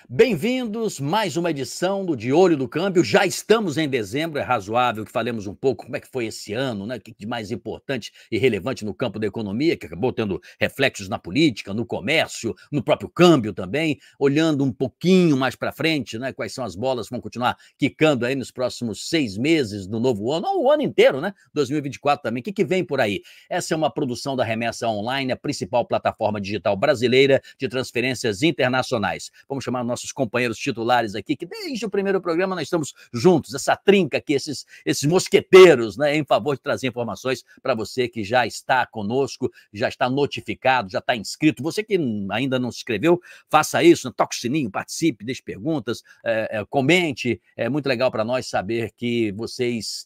Bem-vindos, mais uma edição do De Olho no Câmbio. Já estamos em dezembro, é razoável que falemos um pouco como é que foi esse ano, né? O que de mais importante e relevante no campo da economia, que acabou tendo reflexos na política, no comércio, no próprio câmbio também, olhando um pouquinho mais para frente, né? Quais são as bolas que vão continuar quicando aí nos próximos 6 meses do novo ano, ou o ano inteiro, né? 2024 também. O que vem por aí? Essa é uma produção da Remessa Online, a principal plataforma digital brasileira de transferências internacionais. Vamos chamar nossos companheiros titulares aqui, que desde o primeiro programa nós estamos juntos, essa trinca aqui, esses mosqueteiros, né, em favor de trazer informações para você que já está conosco, já está notificado, já está inscrito. Você que ainda não se inscreveu, faça isso, né? Toque o sininho, participe, deixe perguntas, comente. É muito legal para nós saber que vocês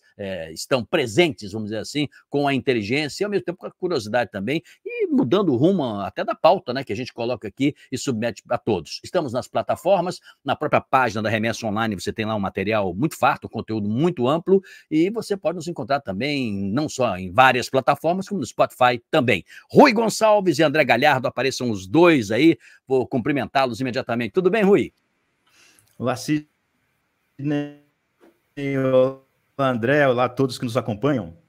estão presentes, vamos dizer assim, com a inteligência e, ao mesmo tempo, com a curiosidade também, e mudando o rumo até da pauta, né, que a gente coloca aqui e submete a todos. Estamos nas plataformas, na própria página da Remessa Online você tem lá um material muito farto, um conteúdo muito amplo, e você pode nos encontrar também, não só em várias plataformas, como no Spotify também. Rui Gonçalves e André Galhardo, apareçam os dois aí, vou cumprimentá-los imediatamente. Tudo bem, Rui? Olá, Sidney, olá, André, olá a todos que nos acompanham.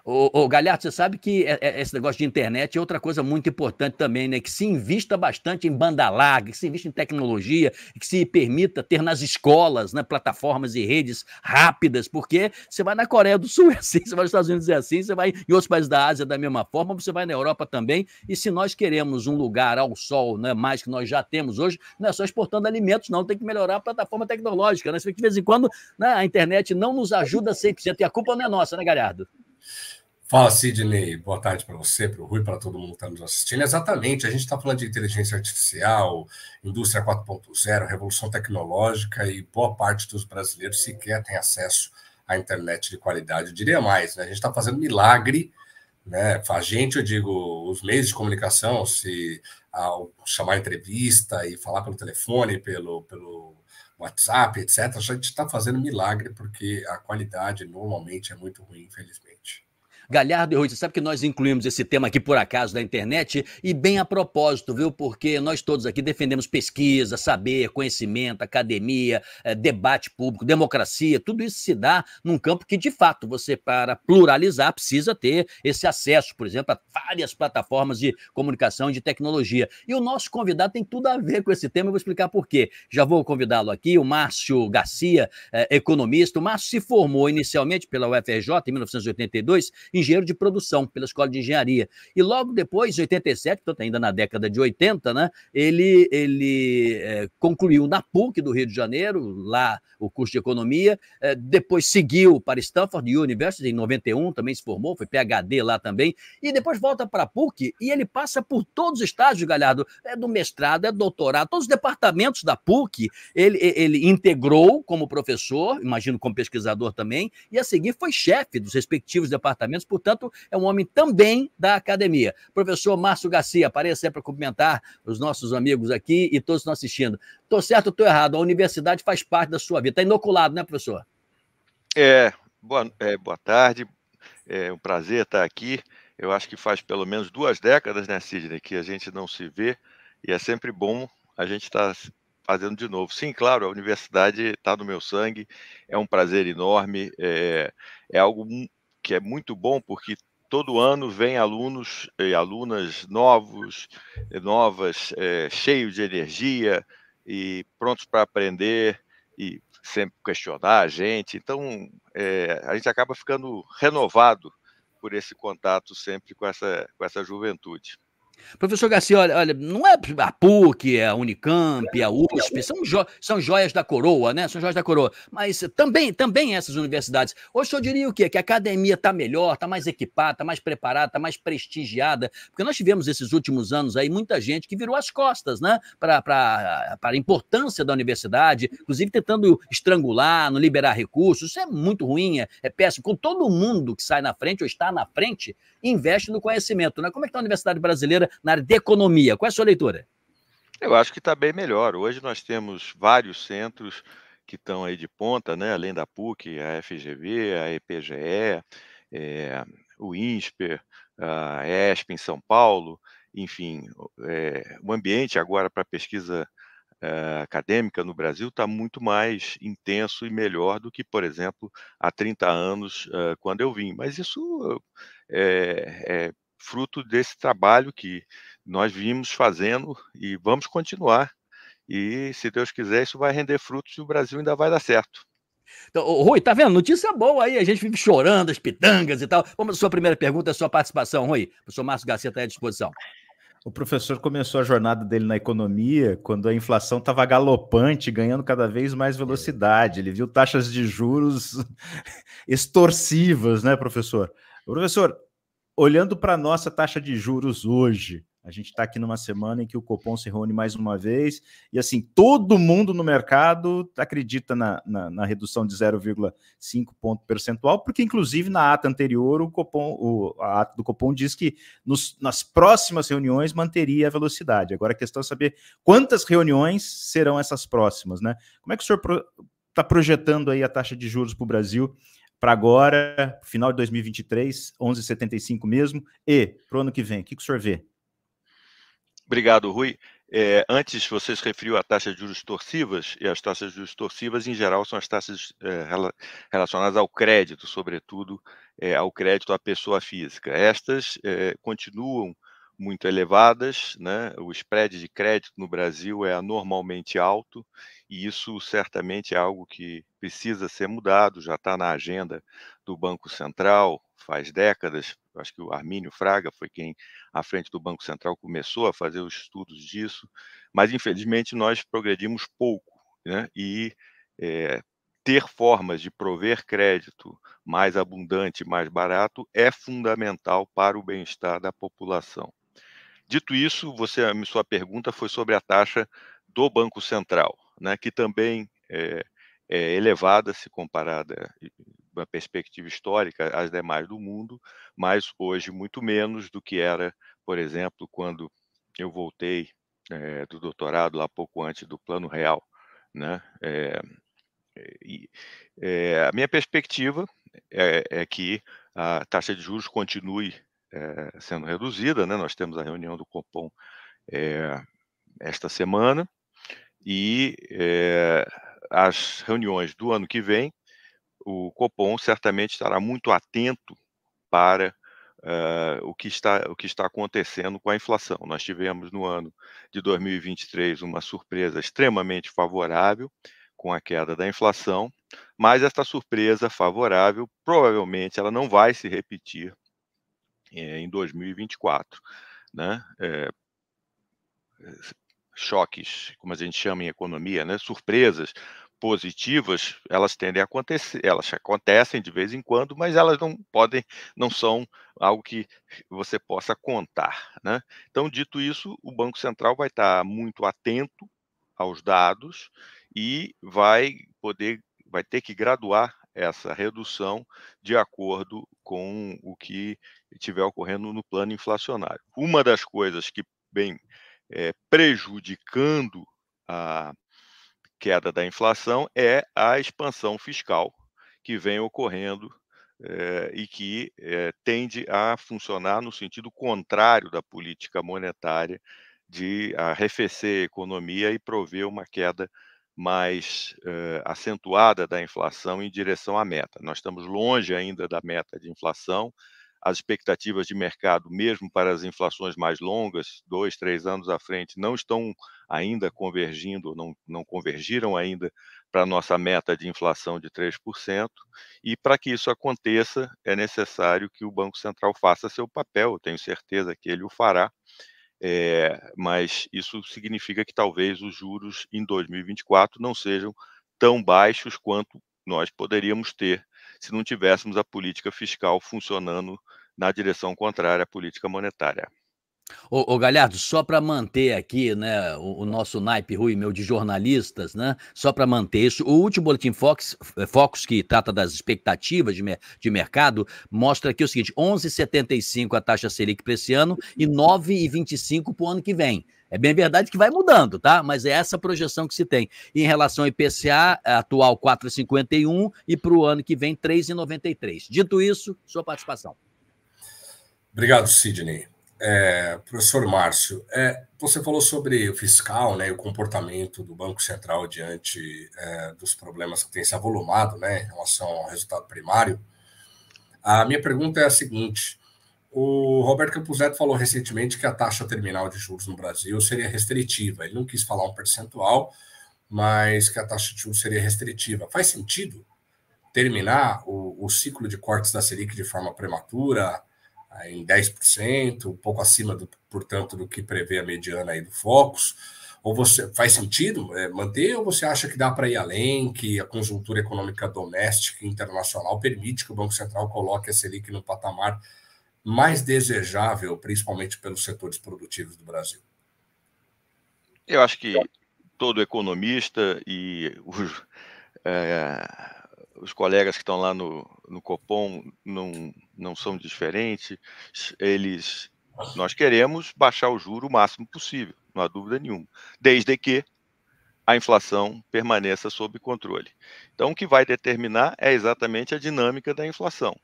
Ô, Galhardo, você sabe que esse negócio de internet é outra coisa muito importante também, né? Que se invista bastante em banda larga, que se invista em tecnologia, que se permita ter nas escolas, né, plataformas e redes rápidas, porque você vai na Coreia do Sul é assim, você vai nos Estados Unidos é assim, você vai em outros países da Ásia da mesma forma, você vai na Europa também, e se nós queremos um lugar ao sol, né, mais que nós já temos hoje, não é só exportando alimentos, não, tem que melhorar a plataforma tecnológica, né? Você vê que de vez em quando, né, a internet não nos ajuda 100%, e a culpa não é nossa, né, Galhardo? Fala, Sidney. Boa tarde para você, para o Rui, para todo mundo que está nos assistindo. Exatamente, a gente está falando de inteligência artificial, indústria 4.0, revolução tecnológica, e boa parte dos brasileiros sequer tem acesso à internet de qualidade. Eu diria mais, né? A gente está fazendo milagre, né? A gente, eu digo, os meios de comunicação, se ao chamar entrevista e falar pelo telefone, pelo WhatsApp, etc., a gente está fazendo milagre porque a qualidade normalmente é muito ruim, infelizmente. Galhardo e Rui, você sabe que nós incluímos esse tema aqui por acaso da internet e bem a propósito, viu? Porque nós todos aqui defendemos pesquisa, saber, conhecimento, academia, debate público, democracia, tudo isso se dá num campo que, de fato, você, para pluralizar, precisa ter esse acesso, por exemplo, a várias plataformas de comunicação e de tecnologia. E o nosso convidado tem tudo a ver com esse tema, eu vou explicar por quê. Já vou convidá-lo aqui, o Márcio Garcia, economista. O Márcio se formou inicialmente pela UFRJ em 1982, engenheiro de produção pela Escola de Engenharia. E logo depois, em 87, portanto, ainda na década de 80, né, ele concluiu na PUC do Rio de Janeiro, lá o curso de economia, depois seguiu para Stanford University, em 91, também se formou, foi PhD lá também, e depois volta para a PUC e ele passa por todos os estágios, Galhardo, do mestrado, doutorado, todos os departamentos da PUC, ele integrou como professor, imagino como pesquisador também, e a seguir foi chefe dos respectivos departamentos, portanto, é um homem também da academia. Professor Márcio Garcia, apareça aí para cumprimentar os nossos amigos aqui e todos que estão assistindo. Estou certo ou estou errado? A universidade faz parte da sua vida. Está inoculado, né, professor? Boa tarde. É um prazer estar aqui. Eu acho que faz pelo menos 2 décadas, né, Sidney, que a gente não se vê, e é sempre bom a gente estar fazendo de novo. Sim, claro, a universidade está no meu sangue, é um prazer enorme, é algo que é muito bom, porque todo ano vem alunos e alunas novas, cheios de energia e prontos para aprender e sempre questionar a gente. Então, a gente acaba ficando renovado por esse contato sempre com essa juventude. Professor Garcia, olha, não é a PUC, a Unicamp, a USP, são joias da coroa, né? São joias da coroa. Mas também essas universidades. Hoje eu diria o quê? Que a academia está melhor, está mais equipada, está mais preparada, está mais prestigiada. Porque nós tivemos esses últimos anos aí muita gente que virou as costas, né? Para a importância da universidade, inclusive tentando estrangular, não liberar recursos. Isso é muito ruim, é péssimo. Com todo mundo que sai na frente ou está na frente, investe no conhecimento, né? Como é que está a Universidade Brasileira na área de economia? Qual é a sua leitura? Eu acho que está bem melhor. Hoje nós temos vários centros que estão aí de ponta, né? Além da PUC, a FGV, a EPGE, o INSPER, a ESP em São Paulo, enfim, o ambiente agora para pesquisa acadêmica no Brasil está muito mais intenso e melhor do que, por exemplo, há 30 anos, quando eu vim. Mas isso é fruto desse trabalho que nós vimos fazendo e vamos continuar. E, se Deus quiser, isso vai render frutos e o Brasil ainda vai dar certo. Então, Rui, tá vendo? Notícia boa aí, a gente vive chorando, as pitangas e tal. Vamos à sua primeira pergunta, a sua participação, Rui. O professor Márcio Garcia está à disposição. O professor começou a jornada dele na economia quando a inflação estava galopante, ganhando cada vez mais velocidade. Ele viu taxas de juros extorsivas, né, professor? Professor, olhando para a nossa taxa de juros hoje, a gente está aqui numa semana em que o Copom se reúne mais uma vez e, assim, todo mundo no mercado acredita na redução de 0,5 ponto percentual, porque, inclusive, na ata anterior, a ata do Copom diz que nas próximas reuniões manteria a velocidade. Agora, a questão é saber quantas reuniões serão essas próximas, né? Como é que o senhor está projetando aí a taxa de juros para o Brasil para agora, final de 2023, 11,75 mesmo, e para o ano que vem? O que o senhor vê? Obrigado, Rui. Antes, você se referiu à taxa de juros torcivas, e as taxas de juros torcivas, em geral, são as taxas relacionadas ao crédito, sobretudo ao crédito à pessoa física. Estas continuam muito elevadas, né? O spread de crédito no Brasil é anormalmente alto, e isso certamente é algo que precisa ser mudado, já está na agenda do Banco Central faz décadas. Eu acho que o Armínio Fraga foi quem, à frente do Banco Central, começou a fazer os estudos disso, mas infelizmente nós progredimos pouco, né? E ter formas de prover crédito mais abundante, mais barato, é fundamental para o bem-estar da população. Dito isso, sua pergunta foi sobre a taxa do Banco Central, né, que também é elevada se comparada, uma perspectiva histórica, às demais do mundo, mas hoje muito menos do que era, por exemplo, quando eu voltei do doutorado, lá pouco antes do Plano Real, né? A minha perspectiva é que a taxa de juros continue sendo reduzida, né? Nós temos a reunião do Copom esta semana, e as reuniões do ano que vem, o Copom certamente estará muito atento para o que está acontecendo com a inflação. Nós tivemos no ano de 2023 uma surpresa extremamente favorável com a queda da inflação, mas esta surpresa favorável provavelmente ela não vai se repetir em 2024, né? Choques, como a gente chama em economia, né? Surpresas positivas, elas tendem a acontecer, elas acontecem de vez em quando, mas elas não são algo que você possa contar, né? Então, dito isso, o Banco Central vai estar muito atento aos dados e vai ter que graduar essa redução de acordo com o que estiver ocorrendo no plano inflacionário. Uma das coisas que vem prejudicando a queda da inflação é a expansão fiscal que vem ocorrendo e que tende a funcionar no sentido contrário da política monetária, de arrefecer a economia e prover uma queda mais acentuada da inflação em direção à meta. Nós estamos longe ainda da meta de inflação. As expectativas de mercado, mesmo para as inflações mais longas, 2, 3 anos à frente, não estão ainda convergindo, não convergiram ainda para a nossa meta de inflação de 3%, e para que isso aconteça, é necessário que o Banco Central faça seu papel, eu tenho certeza que ele o fará, mas isso significa que talvez os juros em 2024 não sejam tão baixos quanto nós poderíamos ter se não tivéssemos a política fiscal funcionando na direção contrária à política monetária. Ô Galhardo, só para manter aqui, né, o nosso naipe, Rui, meu, de jornalistas, né, só para manter isso, o último Boletim Focus, que trata das expectativas de mercado, mostra aqui o seguinte: 11,75 a taxa Selic para esse ano e 9,25 para o ano que vem. É bem verdade que vai mudando, tá? Mas é essa projeção que se tem. E em relação ao IPCA, atual 4,51 e para o ano que vem 3,93. Dito isso, sua participação. Obrigado, Sidney. Professor Márcio, você falou sobre o fiscal, né, e o comportamento do Banco Central diante dos problemas que têm se avolumado, né, em relação ao resultado primário. A minha pergunta é a seguinte: o Roberto Campos Neto falou recentemente que a taxa terminal de juros no Brasil seria restritiva. Ele não quis falar um percentual, mas que a taxa de juros seria restritiva. Faz sentido terminar o ciclo de cortes da Selic de forma prematura, em 10%, um pouco acima, portanto, do que prevê a mediana aí do Focus? Ou faz sentido manter, ou você acha que dá para ir além, que a conjuntura econômica doméstica e internacional permite que o Banco Central coloque a Selic no patamar mais desejável, principalmente pelos setores produtivos do Brasil? Eu acho que todo economista e os colegas que estão lá no Copom não são diferentes. Nós queremos baixar o juro o máximo possível, não há dúvida nenhuma, desde que a inflação permaneça sob controle. Então, o que vai determinar é exatamente a dinâmica da inflação.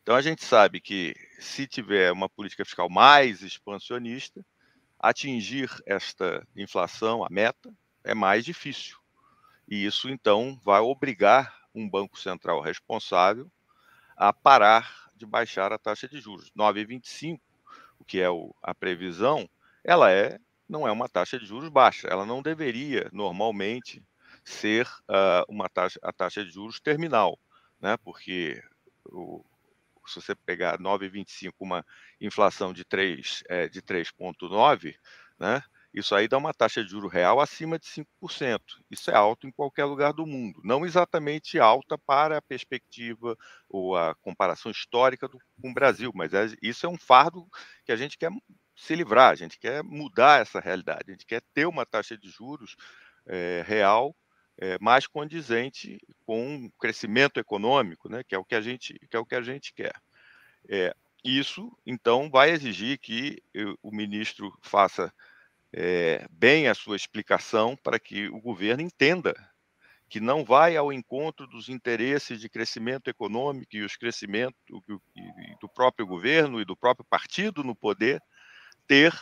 Então, a gente sabe que, se tiver uma política fiscal mais expansionista, atingir esta inflação, a meta, é mais difícil. E isso, então, vai obrigar um Banco Central responsável a parar de baixar a taxa de juros. 9,25, o que é a previsão, não é uma taxa de juros baixa. Ela não deveria, normalmente, ser a taxa de juros terminal, né? Porque se você pegar 9,25, uma inflação de 3,9, né? Isso aí dá uma taxa de juro real acima de 5%. Isso é alto em qualquer lugar do mundo. Não exatamente alta para a perspectiva ou a comparação histórica com o Brasil, mas isso é um fardo que a gente quer se livrar, a gente quer mudar essa realidade, a gente quer ter uma taxa de juros real mais condizente com o crescimento econômico, né, que é o que a gente quer. Isso, então, vai exigir que o ministro faça bem a sua explicação para que o governo entenda que não vai ao encontro dos interesses de crescimento econômico e do próprio governo e do próprio partido no poder ter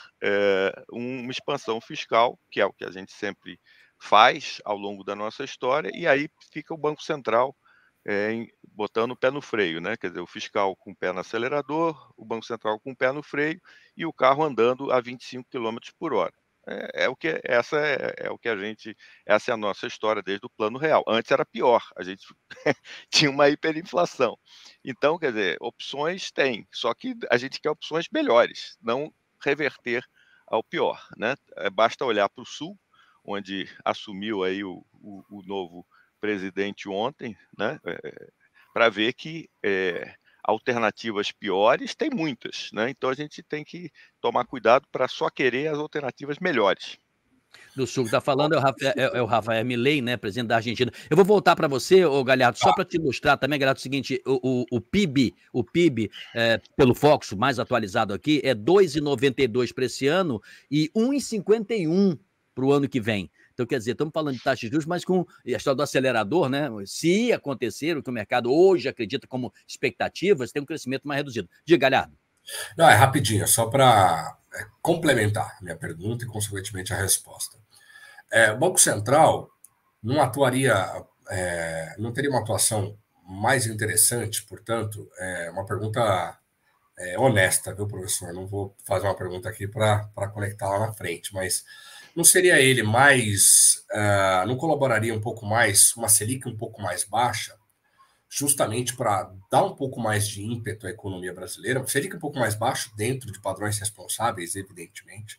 uma expansão fiscal, que é o que a gente sempre faz ao longo da nossa história, e aí fica o Banco Central botando o pé no freio, né? Quer dizer, o fiscal com o pé no acelerador, o Banco Central com o pé no freio e o carro andando a 25 km por hora. Essa é a nossa história desde o Plano Real. Antes era pior, a gente tinha uma hiperinflação. Então, quer dizer, opções tem, só que a gente quer opções melhores, não reverter ao pior, né? Basta olhar para o Sul, onde assumiu aí o novo presidente ontem, né, para ver que alternativas piores tem muitas, né? Então a gente tem que tomar cuidado para só querer as alternativas melhores. Do Sul que está falando é o Javier Milei, né, presidente da Argentina. Eu vou voltar para você, ô Galhardo, só para te ilustrar também, Galhardo, o seguinte, o PIB pelo Focus, mais atualizado aqui, é 2,92 para esse ano e 1,51 para o ano que vem. Então, quer dizer, estamos falando de taxa de juros, mas com a história do acelerador, né? Se acontecer o que o mercado hoje acredita como expectativas, tem um crescimento mais reduzido. Diga, Galhardo. Não, é rapidinho, só para complementar minha pergunta e, consequentemente, a resposta. O Banco Central não não teria uma atuação mais interessante, portanto, uma pergunta honesta, viu, professor? Não vou fazer uma pergunta aqui para conectar lá na frente, mas não seria ele não colaboraria um pouco mais, uma Selic um pouco mais baixa, justamente para dar um pouco mais de ímpeto à economia brasileira? Uma Selic um pouco mais baixa, dentro de padrões responsáveis, evidentemente,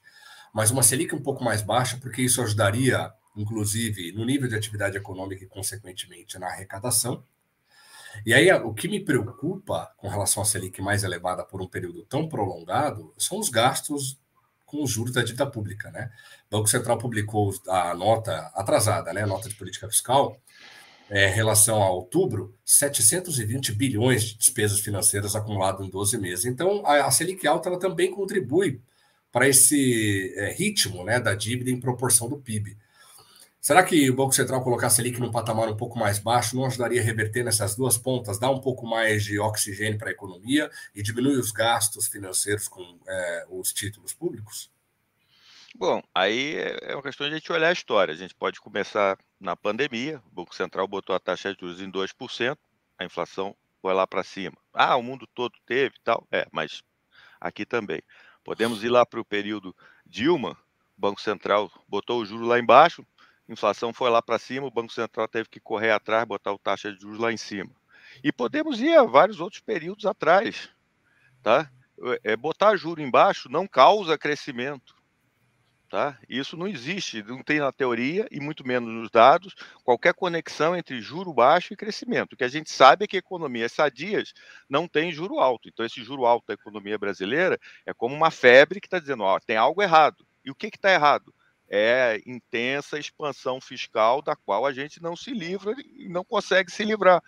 mas uma Selic um pouco mais baixa, porque isso ajudaria, inclusive, no nível de atividade econômica e, consequentemente, na arrecadação. E aí, o que me preocupa com relação à Selic mais elevada por um período tão prolongado são os gastos com os juros da dívida pública, né? O Banco Central publicou a nota atrasada, né? A nota de política fiscal, em relação a outubro, 720 bilhões de despesas financeiras acumuladas em 12 meses. Então, a Selic alta ela também contribui para esse ritmo, né, da dívida em proporção do PIB. Será que o Banco Central colocar a Selic num patamar um pouco mais baixo não ajudaria a reverter nessas duas pontas, dar um pouco mais de oxigênio para a economia e diminuir os gastos financeiros com os títulos públicos? Bom, aí é uma questão de a gente olhar a história. A gente pode começar na pandemia, o Banco Central botou a taxa de juros em 2%, a inflação foi lá para cima. Ah, o mundo todo teve e tal, mas aqui também. Podemos ir lá para o período Dilma, o Banco Central botou o juro lá embaixo, a inflação foi lá para cima, o Banco Central teve que correr atrás, botar a taxa de juros lá em cima. E podemos ir a vários outros períodos atrás, tá? Botar juro embaixo não causa crescimento, tá? Isso não existe, não tem na teoria e muito menos nos dados qualquer conexão entre juro baixo e crescimento. O que a gente sabe é que economias sadias não têm juro alto. Então, esse juro alto da economia brasileira é como uma febre que está dizendo, ó, tem algo errado. E o que está errado? É intensa expansão fiscal da qual a gente não se livra e não consegue se livrar,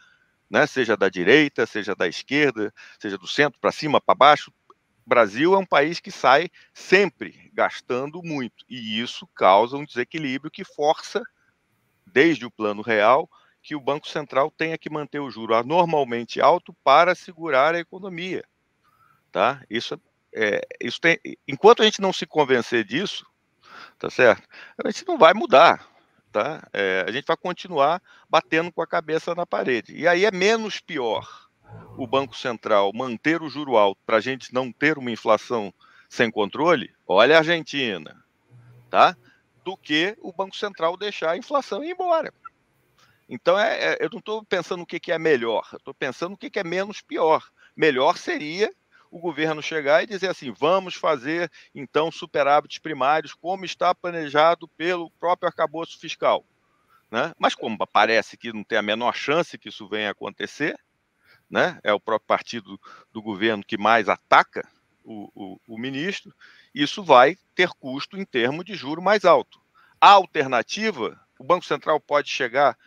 né? Seja da direita, seja da esquerda, seja do centro para cima, para baixo. O Brasil é um país que sai sempre gastando muito, e isso causa um desequilíbrio que força, desde o plano real, que o Banco Central tenha que manter o juro anormalmente alto para segurar a economia, tá? Isso tem, enquanto a gente não se convencer disso, tá certo? A gente não vai mudar, tá? A gente vai continuar batendo com a cabeça na parede, e aí é menos pior o Banco Central manter o juro alto para a gente não ter uma inflação sem controle, olha a Argentina, tá? Do que o Banco Central deixar a inflação ir embora. Então, eu não estou pensando o que é melhor, eu estou pensando o que é menos pior. Melhor seria o governo chegar e dizer assim, vamos fazer, então, superávites primários, como está planejado pelo próprio arcabouço fiscal, né? Mas como parece que não tem a menor chance que isso venha a acontecer, né? É o próprio partido do governo que mais ataca o ministro, isso vai ter custo em termos de juro mais alto. A alternativa, o Banco Central pode chegar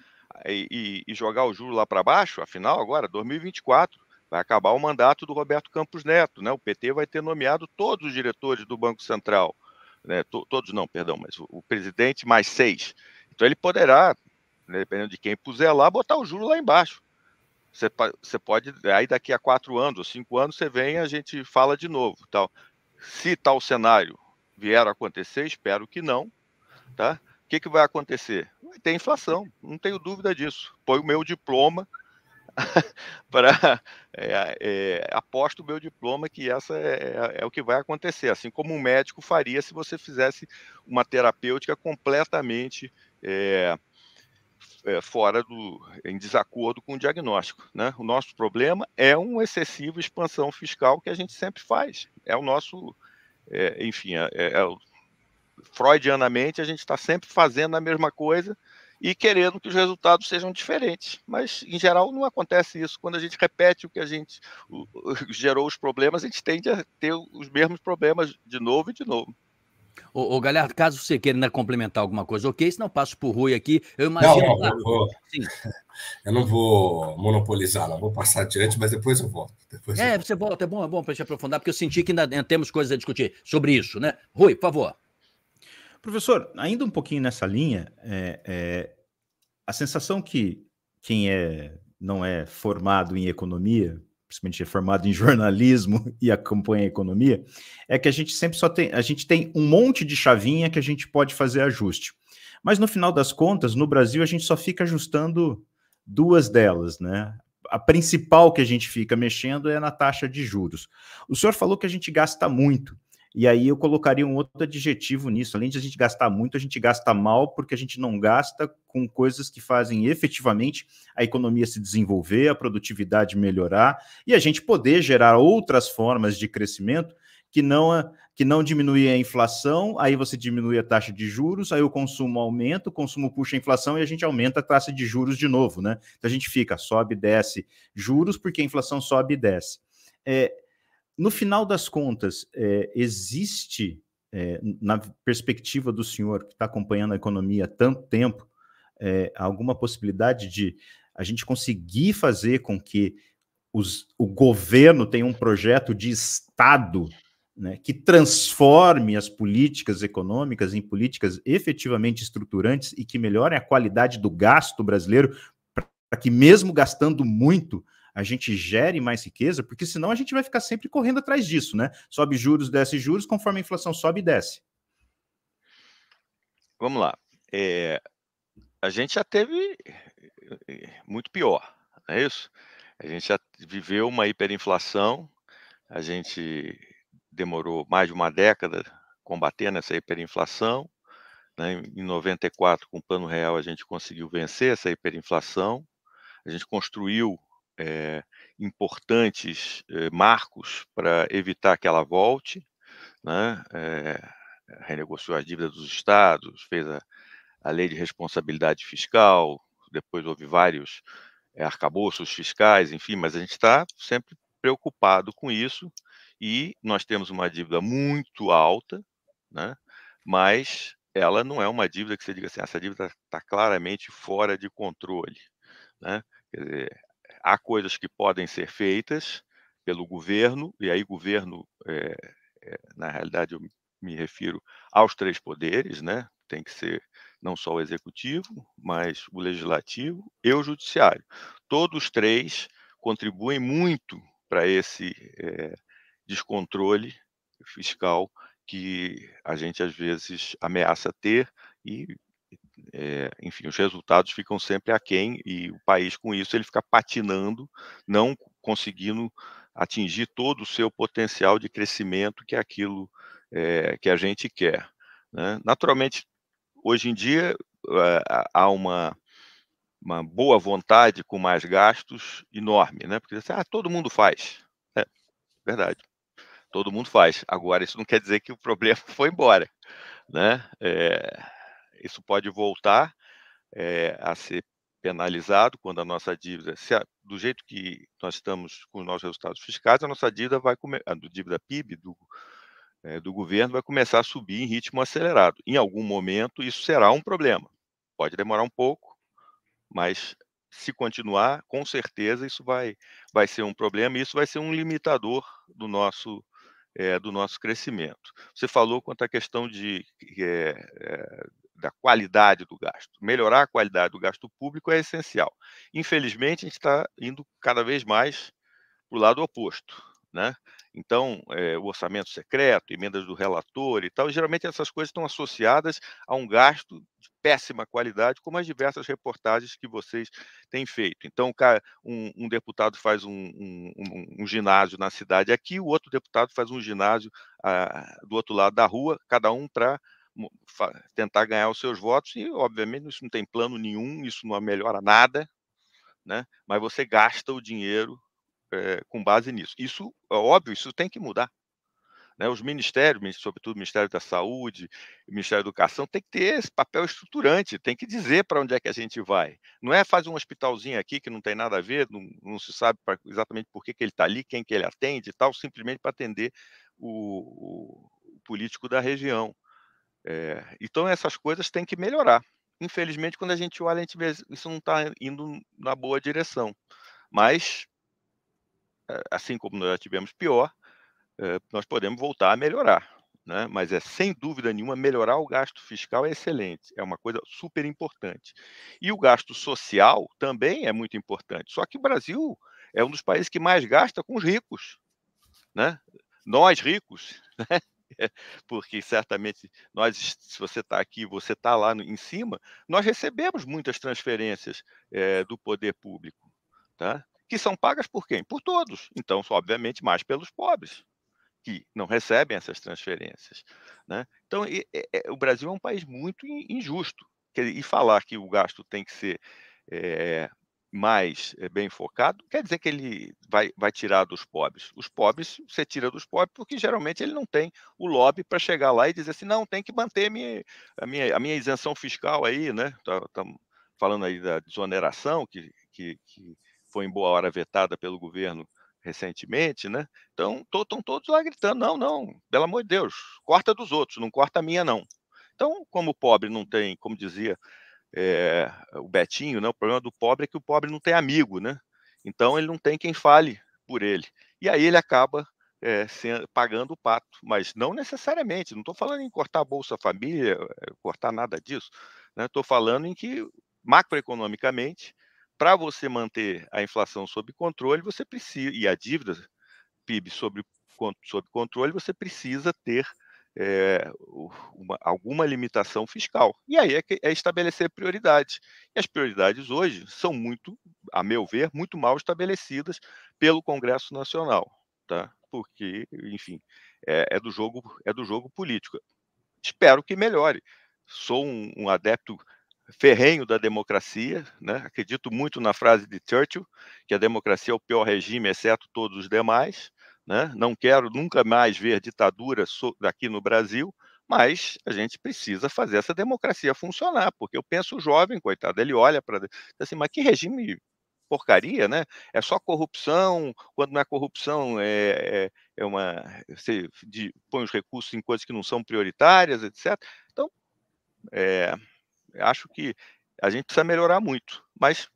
e jogar o juro lá para baixo, afinal, agora, 2024, vai acabar o mandato do Roberto Campos Neto, né? O PT vai ter nomeado todos os diretores do Banco Central, né? Todos não, perdão, mas o presidente mais 6. Então ele poderá, né, dependendo de quem puser lá, botar o juro lá embaixo. Você pode, aí daqui a 4 anos ou 5 anos, você vem e a gente fala de novo. Tal. Se tal cenário vier a acontecer, espero que não, tá? O que vai acontecer? Vai ter inflação, não tenho dúvida disso. Põe o meu diploma para... aposto o meu diploma que essa é o que vai acontecer, assim como um médico faria se você fizesse uma terapêutica completamente... fora em desacordo com o diagnóstico, né? O nosso problema é uma excessiva expansão fiscal que a gente sempre faz. É o nosso, enfim, freudianamente a gente está sempre fazendo a mesma coisa e querendo que os resultados sejam diferentes. Mas, em geral, não acontece isso. Quando a gente repete o que a gente gerou os problemas, a gente tende a ter os mesmos problemas de novo e de novo. Ô, Galhardo, caso você queira ainda complementar alguma coisa, ok? Senão eu passo para o Rui aqui. Eu imagino... Eu não vou monopolizar, não. Vou passar adiante, mas depois eu volto. Você volta. É bom para a gente aprofundar, porque eu senti que ainda temos coisas a discutir sobre isso, né? Rui, por favor. Professor, ainda um pouquinho nessa linha, a sensação que quem não é formado em economia, principalmente é formado em jornalismo e acompanha a economia, é que a gente sempre a gente tem um monte de chavinha que a gente pode fazer ajuste. Mas no final das contas, no Brasil, a gente só fica ajustando 2 delas, né? A principal que a gente fica mexendo é na taxa de juros. O senhor falou que a gente gasta muito, e aí eu colocaria um outro adjetivo nisso. Além de a gente gastar muito, a gente gasta mal, porque a gente não gasta com coisas que fazem efetivamente a economia se desenvolver, a produtividade melhorar, e a gente poder gerar outras formas de crescimento que não diminui a inflação, aí você diminui a taxa de juros, aí o consumo aumenta, o consumo puxa a inflação e a gente aumenta a taxa de juros de novo, né? Então a gente fica, sobe e desce juros, porque a inflação sobe e desce. No final das contas, existe, na perspectiva do senhor que está acompanhando a economia há tanto tempo, alguma possibilidade de a gente conseguir fazer com que o governo tenha um projeto de Estado né, que transforme as políticas econômicas em políticas efetivamente estruturantes e que melhorem a qualidade do gasto brasileiro, para que mesmo gastando muito, a gente gere mais riqueza, porque senão a gente vai ficar sempre correndo atrás disso, né? Sobe juros, desce juros, conforme a inflação sobe e desce. Vamos lá. A gente já teve muito pior, não é isso? A gente já viveu uma hiperinflação, a gente demorou mais de uma década combatendo essa hiperinflação, né? Em 94, com o Plano Real, a gente conseguiu vencer essa hiperinflação, a gente construiu importantes marcos para evitar que ela volte, né? Renegociou as dívidas dos estados, fez a lei de responsabilidade fiscal, depois houve vários arcabouços fiscais, enfim, mas a gente está sempre preocupado com isso e nós temos uma dívida muito alta, né? Mas ela não é uma dívida que você diga assim, essa dívida está claramente fora de controle, né? Quer dizer, há coisas que podem ser feitas pelo governo, e aí governo, na realidade eu me refiro aos 3 poderes, né? Tem que ser não só o executivo, mas o legislativo e o judiciário. Todos os 3 contribuem muito para esse descontrole fiscal que a gente às vezes ameaça ter e, enfim, os resultados ficam sempre aquém e o país com isso ele fica patinando, não conseguindo atingir todo o seu potencial de crescimento que é aquilo que a gente quer, né? Naturalmente, hoje em dia há uma boa vontade com mais gastos enorme, né? Porque assim, todo mundo faz. É, verdade. Todo mundo faz. Agora, isso não quer dizer que o problema foi embora, né? Isso pode voltar a ser penalizado quando a nossa dívida, do jeito que nós estamos com os nossos resultados fiscais, a nossa dívida a dívida PIB do governo vai começar a subir em ritmo acelerado. Em algum momento, isso será um problema. Pode demorar um pouco, mas se continuar, com certeza isso vai ser um problema e isso vai ser um limitador do nosso crescimento. Você falou quanto à questão da qualidade do gasto. Melhorar a qualidade do gasto público é essencial. Infelizmente, a gente está indo cada vez mais para o lado oposto, né? Então, o orçamento secreto, emendas do relator e tal, e geralmente essas coisas estão associadas a um gasto de péssima qualidade, como as diversas reportagens que vocês têm feito. Então, um deputado faz um ginásio na cidade aqui, o outro deputado faz um ginásio do outro lado da rua, cada um para tentar ganhar os seus votos, e obviamente isso não tem plano nenhum, isso não melhora nada, né? Mas você gasta o dinheiro com base nisso. Isso é óbvio, isso tem que mudar, né? Os ministérios, sobretudo o Ministério da Saúde, o Ministério da Educação, tem que ter esse papel estruturante, tem que dizer para onde é que a gente vai. Não é fazer um hospitalzinho aqui que não tem nada a ver, não se sabe exatamente por que ele está ali, quem que ele atende e tal, simplesmente para atender o político da região. Então essas coisas têm que melhorar. Infelizmente, quando a gente olha, a gente vê isso não está indo na boa direção. Mas assim como nós já tivemos pior, nós podemos voltar a melhorar, né? Mas sem dúvida nenhuma, melhorar o gasto fiscal é excelente, é uma coisa super importante. E o gasto social também é muito importante, só que o Brasil é um dos países que mais gasta com os ricos, né? Nós ricos, né? Porque certamente se você está aqui, você está lá em cima, nós recebemos muitas transferências do poder público, tá? Que são pagas por quem? Por todos. Então, obviamente, mais pelos pobres, que não recebem essas transferências, né? Então, o Brasil é um país muito injusto. E falar que o gasto tem que ser mais bem focado, quer dizer que ele vai tirar dos pobres. Os pobres, você tira dos pobres porque geralmente ele não tem o lobby para chegar lá e dizer assim, não, tem que manter a minha isenção fiscal aí, né? Estamos falando aí da desoneração que foi em boa hora vetada pelo governo recentemente, né? Então, estão todos lá gritando, não, pelo amor de Deus, corta dos outros, não corta a minha, não. Então, como o pobre não tem, como dizia o Betinho, né? O problema do pobre é que o pobre não tem amigo, né? Então ele não tem quem fale por ele. E aí ele acaba pagando o pato, mas não necessariamente. Não estou falando em cortar a Bolsa Família, cortar nada disso. Estou falando em que, macroeconomicamente, para você manter a inflação sob controle, você precisa, e a dívida PIB sob controle, você precisa ter alguma limitação fiscal. E aí é estabelecer prioridades. E as prioridades hoje são muito, a meu ver, muito mal estabelecidas pelo Congresso Nacional, tá? Porque, enfim, é do jogo político. Espero que melhore. Sou um adepto ferrenho da democracia, né? Acredito muito na frase de Churchill, que a democracia é o pior regime, exceto todos os demais, né? Não quero nunca mais ver ditadura aqui no Brasil, mas a gente precisa fazer essa democracia funcionar, porque eu penso o jovem, coitado, ele olha para assim, mas que regime porcaria, né? É só corrupção, quando não é corrupção, você põe os recursos em coisas que não são prioritárias, etc. Então, acho que a gente precisa melhorar muito, mas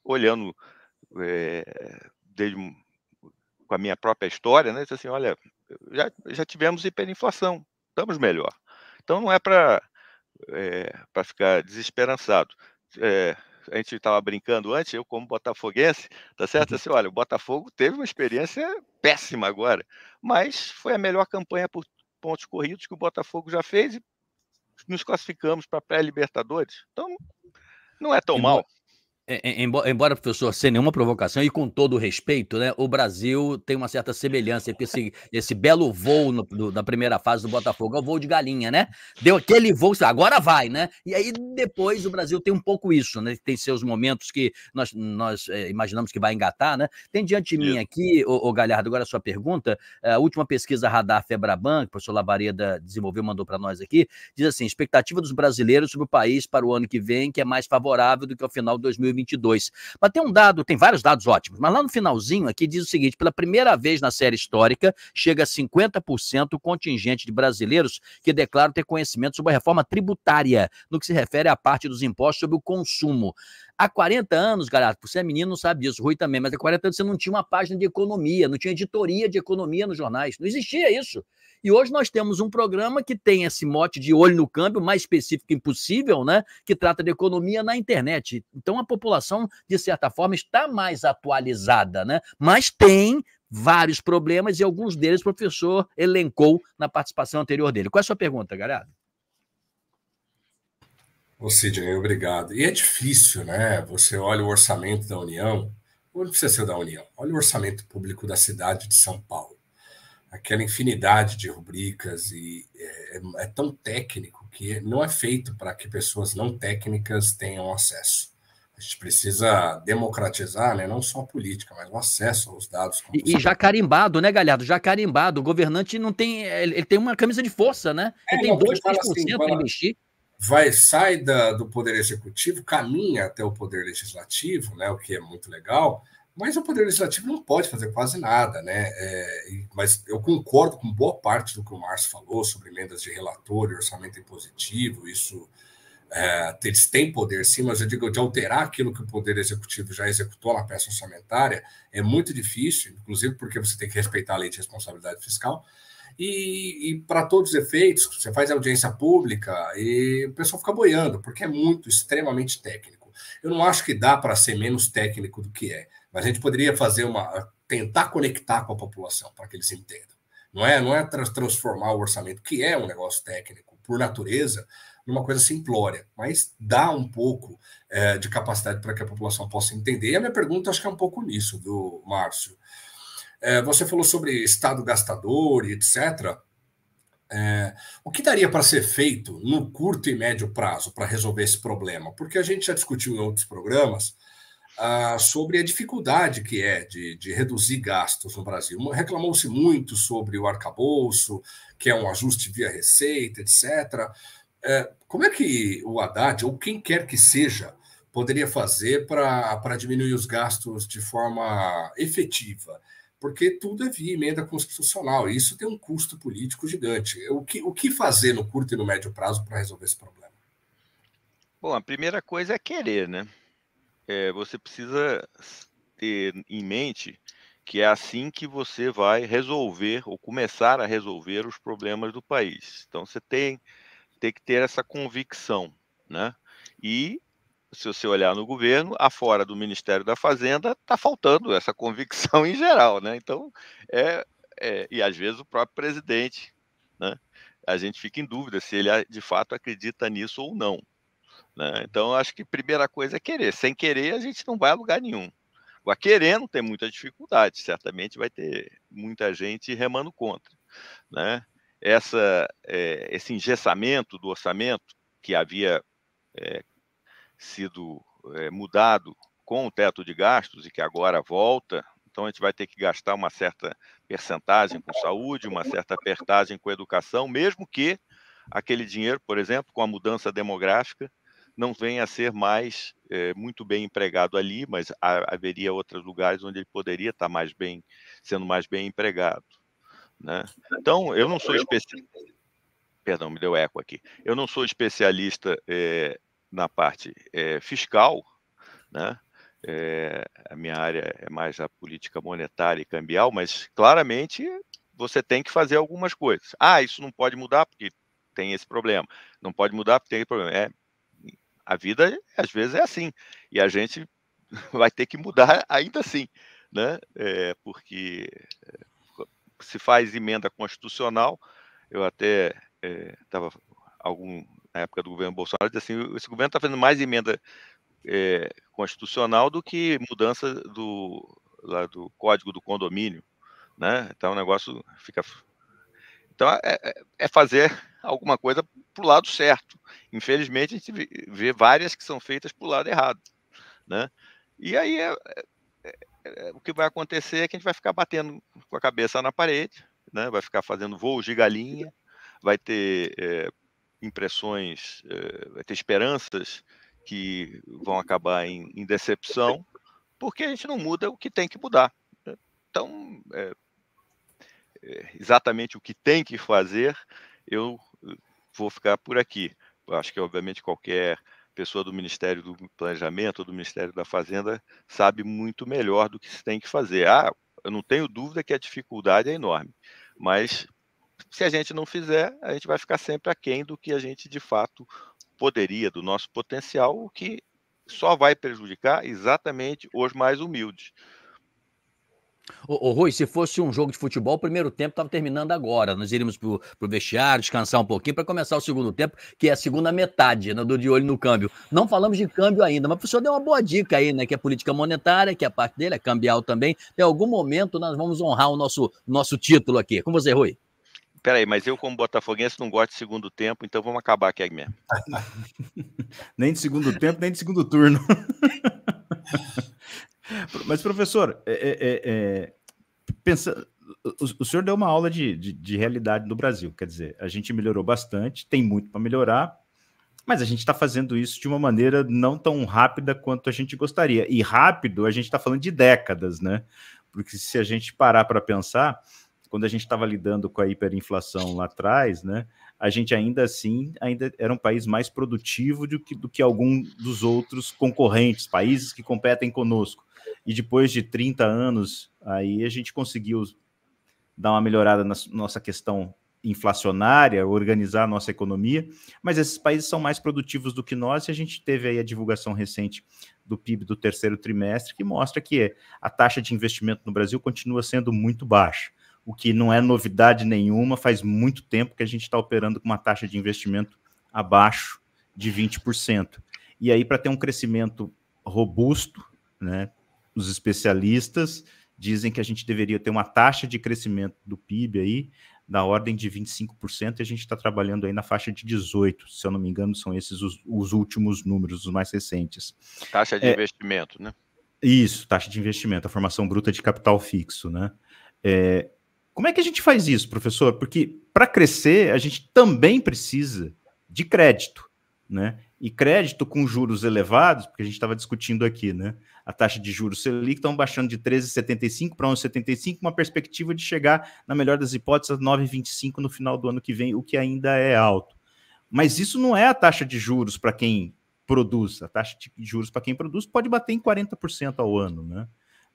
olhando com a minha própria história, né, assim, olha, já tivemos hiperinflação, estamos melhor. Então não é para ficar desesperançado. A gente estava brincando antes, eu como botafoguense, tá certo? Assim, olha, o Botafogo teve uma experiência péssima agora, mas foi a melhor campanha por pontos corridos que o Botafogo já fez e nos classificamos para a pré-Libertadores. Então, não é tão mal. Embora, professor, sem nenhuma provocação e com todo o respeito, né, o Brasil tem uma certa semelhança com esse belo voo da primeira fase do Botafogo, é o voo de galinha, né? Deu aquele voo, agora vai, né? E aí depois o Brasil tem um pouco isso, né? Tem seus momentos que nós imaginamos que vai engatar, né? Tem diante de mim aqui, o Galhardo, agora a sua pergunta, a última pesquisa Radar Febraban, que o professor Lavareda desenvolveu, mandou para nós aqui, diz assim, expectativa dos brasileiros sobre o país para o ano que vem, que é mais favorável do que ao final de 2022. Mas tem vários dados ótimos, mas lá no finalzinho aqui diz o seguinte, pela primeira vez na série histórica, chega a 50% o contingente de brasileiros que declaram ter conhecimento sobre a reforma tributária, no que se refere à parte dos impostos sobre o consumo. Há 40 anos, galera, você é menino, não sabe disso, Rui também, mas há 40 anos você não tinha uma página de economia, não tinha editoria de economia nos jornais, não existia isso. E hoje nós temos um programa que tem esse mote de olho no câmbio, mais específico impossível, né? Que trata de economia na internet. Então a população, de certa forma, está mais atualizada, né? Mas tem vários problemas e alguns deles o professor elencou na participação anterior dele. Qual é a sua pergunta, galera? Ô, Sidney, obrigado. E é difícil, né? Você olha o orçamento da União, ou não precisa ser da União, olha o orçamento público da cidade de São Paulo. Aquela infinidade de rubricas e é tão técnico que não é feito para que pessoas não técnicas tenham acesso. A gente precisa democratizar, né, não só a política, mas o acesso aos dados. E já carimbado, né, Galhardo? Já carimbado. O governante não tem. Ele tem uma camisa de força, né? Ele tem 2%, 3% para investir. Sai do Poder Executivo, caminha até o Poder Legislativo, né, o que é muito legal. Mas o Poder Legislativo não pode fazer quase nada, né? Mas eu concordo com boa parte do que o Márcio falou sobre emendas de relator e orçamento impositivo. Isso, eles têm poder, sim, mas eu digo de alterar aquilo que o Poder Executivo já executou na peça orçamentária é muito difícil, inclusive porque você tem que respeitar a lei de responsabilidade fiscal. E para todos os efeitos, você faz audiência pública e o pessoal fica boiando, porque é extremamente técnico. Eu não acho que dá para ser menos técnico do que é. Mas a gente poderia tentar conectar com a população para que eles entendam. Não é transformar o orçamento, que é um negócio técnico, por natureza, numa coisa simplória, mas dá um pouco de capacidade para que a população possa entender. E a minha pergunta, acho que é um pouco nisso, do Márcio. Você falou sobre Estado gastador e etc. O que daria para ser feito no curto e médio prazo para resolver esse problema? Porque a gente já discutiu em outros programas sobre a dificuldade que é de reduzir gastos no Brasil. Reclamou-se muito sobre o arcabouço, que é um ajuste via receita, etc. Como é que o Haddad, ou quem quer que seja, poderia fazer para diminuir os gastos de forma efetiva? Porque tudo é via emenda constitucional, e isso tem um custo político gigante. O que fazer no curto e no médio prazo para resolver esse problema? Bom, a primeira coisa é querer, né? Você precisa ter em mente que é assim que você vai resolver ou começar a resolver os problemas do país. Então você tem que ter essa convicção, né? E se você olhar no governo, afora do Ministério da Fazenda, está faltando essa convicção em geral, né? Então, e às vezes o próprio presidente, né? A gente fica em dúvida se ele de fato acredita nisso ou não, né? Então, acho que a primeira coisa é querer. Sem querer, a gente não vai a lugar nenhum. Agora, querendo, tem muita dificuldade. Certamente vai ter muita gente remando contra, né? Esse engessamento do orçamento que havia sido mudado com o teto de gastos e que agora volta, então a gente vai ter que gastar uma certa percentagem com saúde, uma certa percentagem com educação, mesmo que aquele dinheiro, por exemplo, com a mudança demográfica, não venha a ser mais muito bem empregado ali, mas haveria outros lugares onde ele poderia estar sendo mais bem empregado, né? Então, eu não sou especialista. Perdão, me deu eco aqui. Eu não sou especialista na parte fiscal, né? A minha área é mais a política monetária e cambial, mas claramente você tem que fazer algumas coisas. Isso não pode mudar porque tem esse problema. Não pode mudar porque tem esse problema. A vida, às vezes, é assim. E a gente vai ter que mudar ainda assim, né? Porque se faz emenda constitucional, eu até estava na época do governo Bolsonaro, disse assim, esse governo está fazendo mais emenda constitucional do que mudança do Código do Condomínio, né? Então o negócio fica... Então é fazer alguma coisa para o lado certo. Infelizmente a gente vê várias que são feitas para o lado errado, né? E aí o que vai acontecer é que a gente vai ficar batendo com a cabeça na parede, né? Vai ficar fazendo voos de galinha, vai ter impressões, vai ter esperanças que vão acabar em decepção, porque a gente não muda o que tem que mudar, né? Então, exatamente o que tem que fazer, eu vou ficar por aqui. Eu acho que, obviamente, qualquer pessoa do Ministério do Planejamento ou do Ministério da Fazenda sabe muito melhor do que se tem que fazer. Eu não tenho dúvida que a dificuldade é enorme, mas se a gente não fizer, a gente vai ficar sempre aquém do que a gente de fato poderia, do nosso potencial, o que só vai prejudicar exatamente os mais humildes. Ô, Rui, se fosse um jogo de futebol, o primeiro tempo estava terminando agora. Nós iríamos pro vestiário, descansar um pouquinho para começar o segundo tempo, que é a segunda metade, né, do De Olho no Câmbio. Não falamos de câmbio ainda, mas o senhor deu uma boa dica aí, né? Que é política monetária, que é a parte dele, é cambial também. Em algum momento nós vamos honrar o nosso título aqui. Com você, Rui. Peraí, mas eu, como botafoguense, não gosto de segundo tempo, então vamos acabar aqui mesmo. Nem de segundo tempo, nem de segundo turno. Mas, professor, pensa, o senhor deu uma aula de realidade no Brasil, quer dizer, a gente melhorou bastante, tem muito para melhorar, mas a gente está fazendo isso de uma maneira não tão rápida quanto a gente gostaria. E rápido, a gente está falando de décadas, né? Porque se a gente parar para pensar, quando a gente estava lidando com a hiperinflação lá atrás, né, a gente ainda assim era um país mais produtivo do que algum dos outros concorrentes, países que competem conosco. E depois de 30 anos, aí a gente conseguiu dar uma melhorada na nossa questão inflacionária, organizar a nossa economia, mas esses países são mais produtivos do que nós, e a gente teve aí a divulgação recente do PIB do terceiro trimestre, que mostra que a taxa de investimento no Brasil continua sendo muito baixa, o que não é novidade nenhuma, faz muito tempo que a gente está operando com uma taxa de investimento abaixo de 20%. E aí, para ter um crescimento robusto, né, os especialistas dizem que a gente deveria ter uma taxa de crescimento do PIB aí da ordem de 25%, e a gente está trabalhando aí na faixa de 18%, se eu não me engano, são esses os últimos números, os mais recentes. Taxa de investimento, né? Isso, taxa de investimento, a formação bruta de capital fixo, né? Como é que a gente faz isso, professor? Porque para crescer, a gente também precisa de crédito, né? E crédito com juros elevados, porque a gente estava discutindo aqui, né? A taxa de juros Selic estão baixando de 13,75 para 11,75, uma perspectiva de chegar, na melhor das hipóteses, a 9,25 no final do ano que vem, o que ainda é alto. Mas isso não é a taxa de juros para quem produz. A taxa de juros para quem produz pode bater em 40% ao ano, né?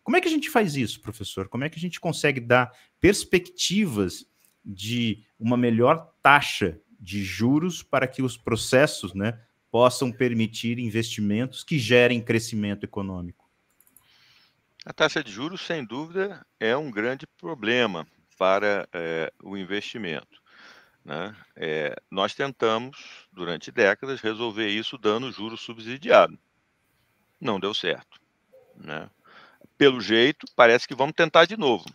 Como é que a gente faz isso, professor? Como é que a gente consegue dar perspectivas de uma melhor taxa de juros para que os processos, né, possam permitir investimentos que gerem crescimento econômico? A taxa de juros, sem dúvida, é um grande problema para o investimento, né? Nós tentamos, durante décadas, resolver isso dando juros subsidiados. Não deu certo, né? Pelo jeito, parece que vamos tentar de novo.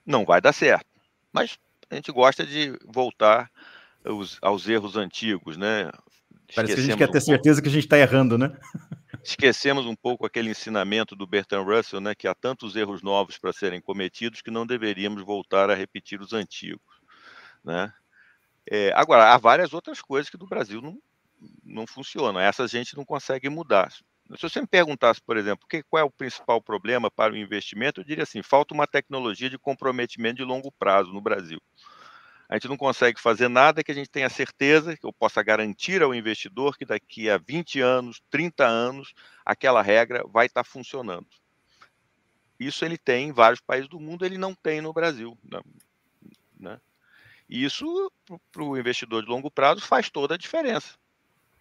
Não vai dar certo, mas a gente gosta de voltar aos erros antigos, né? Parece que a gente quer ter certeza que a gente está errando, né? Esquecemos um pouco aquele ensinamento do Bertrand Russell, né, que há tantos erros novos para serem cometidos que não deveríamos voltar a repetir os antigos, né? Agora, há várias outras coisas que no Brasil não funcionam. Essas a gente não consegue mudar. Se você me perguntasse, por exemplo, qual é o principal problema para o investimento, eu diria assim, falta uma tecnologia de comprometimento de longo prazo no Brasil. A gente não consegue fazer nada que a gente tenha certeza, que eu possa garantir ao investidor que daqui a 20 anos, 30 anos, aquela regra vai estar funcionando. Isso ele tem em vários países do mundo, ele não tem no Brasil, né? E isso, para o investidor de longo prazo, faz toda a diferença.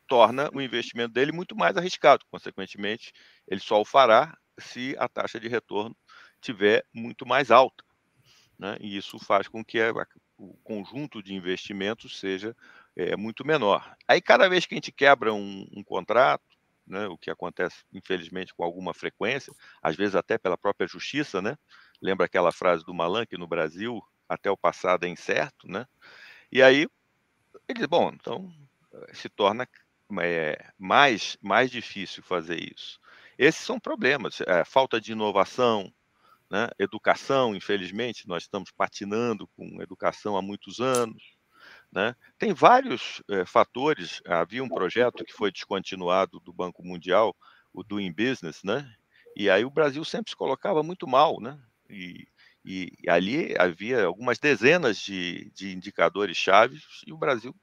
Torna o investimento dele muito mais arriscado. Consequentemente, ele só o fará se a taxa de retorno estiver muito mais alta, né? E isso faz com que o conjunto de investimentos seja muito menor. Aí, cada vez que a gente quebra um contrato, né, o que acontece, infelizmente, com alguma frequência, às vezes até pela própria justiça, né? Lembra aquela frase do Malan, que no Brasil até o passado é incerto, né? E aí, ele diz, bom, então se torna mais difícil fazer isso. Esses são problemas, falta de inovação, né? Educação, infelizmente, nós estamos patinando com educação há muitos anos, né? Tem vários fatores. Havia um projeto que foi descontinuado do Banco Mundial, o Doing Business, né? E aí o Brasil sempre se colocava muito mal, né? E ali havia algumas dezenas de indicadores chaves e o Brasil,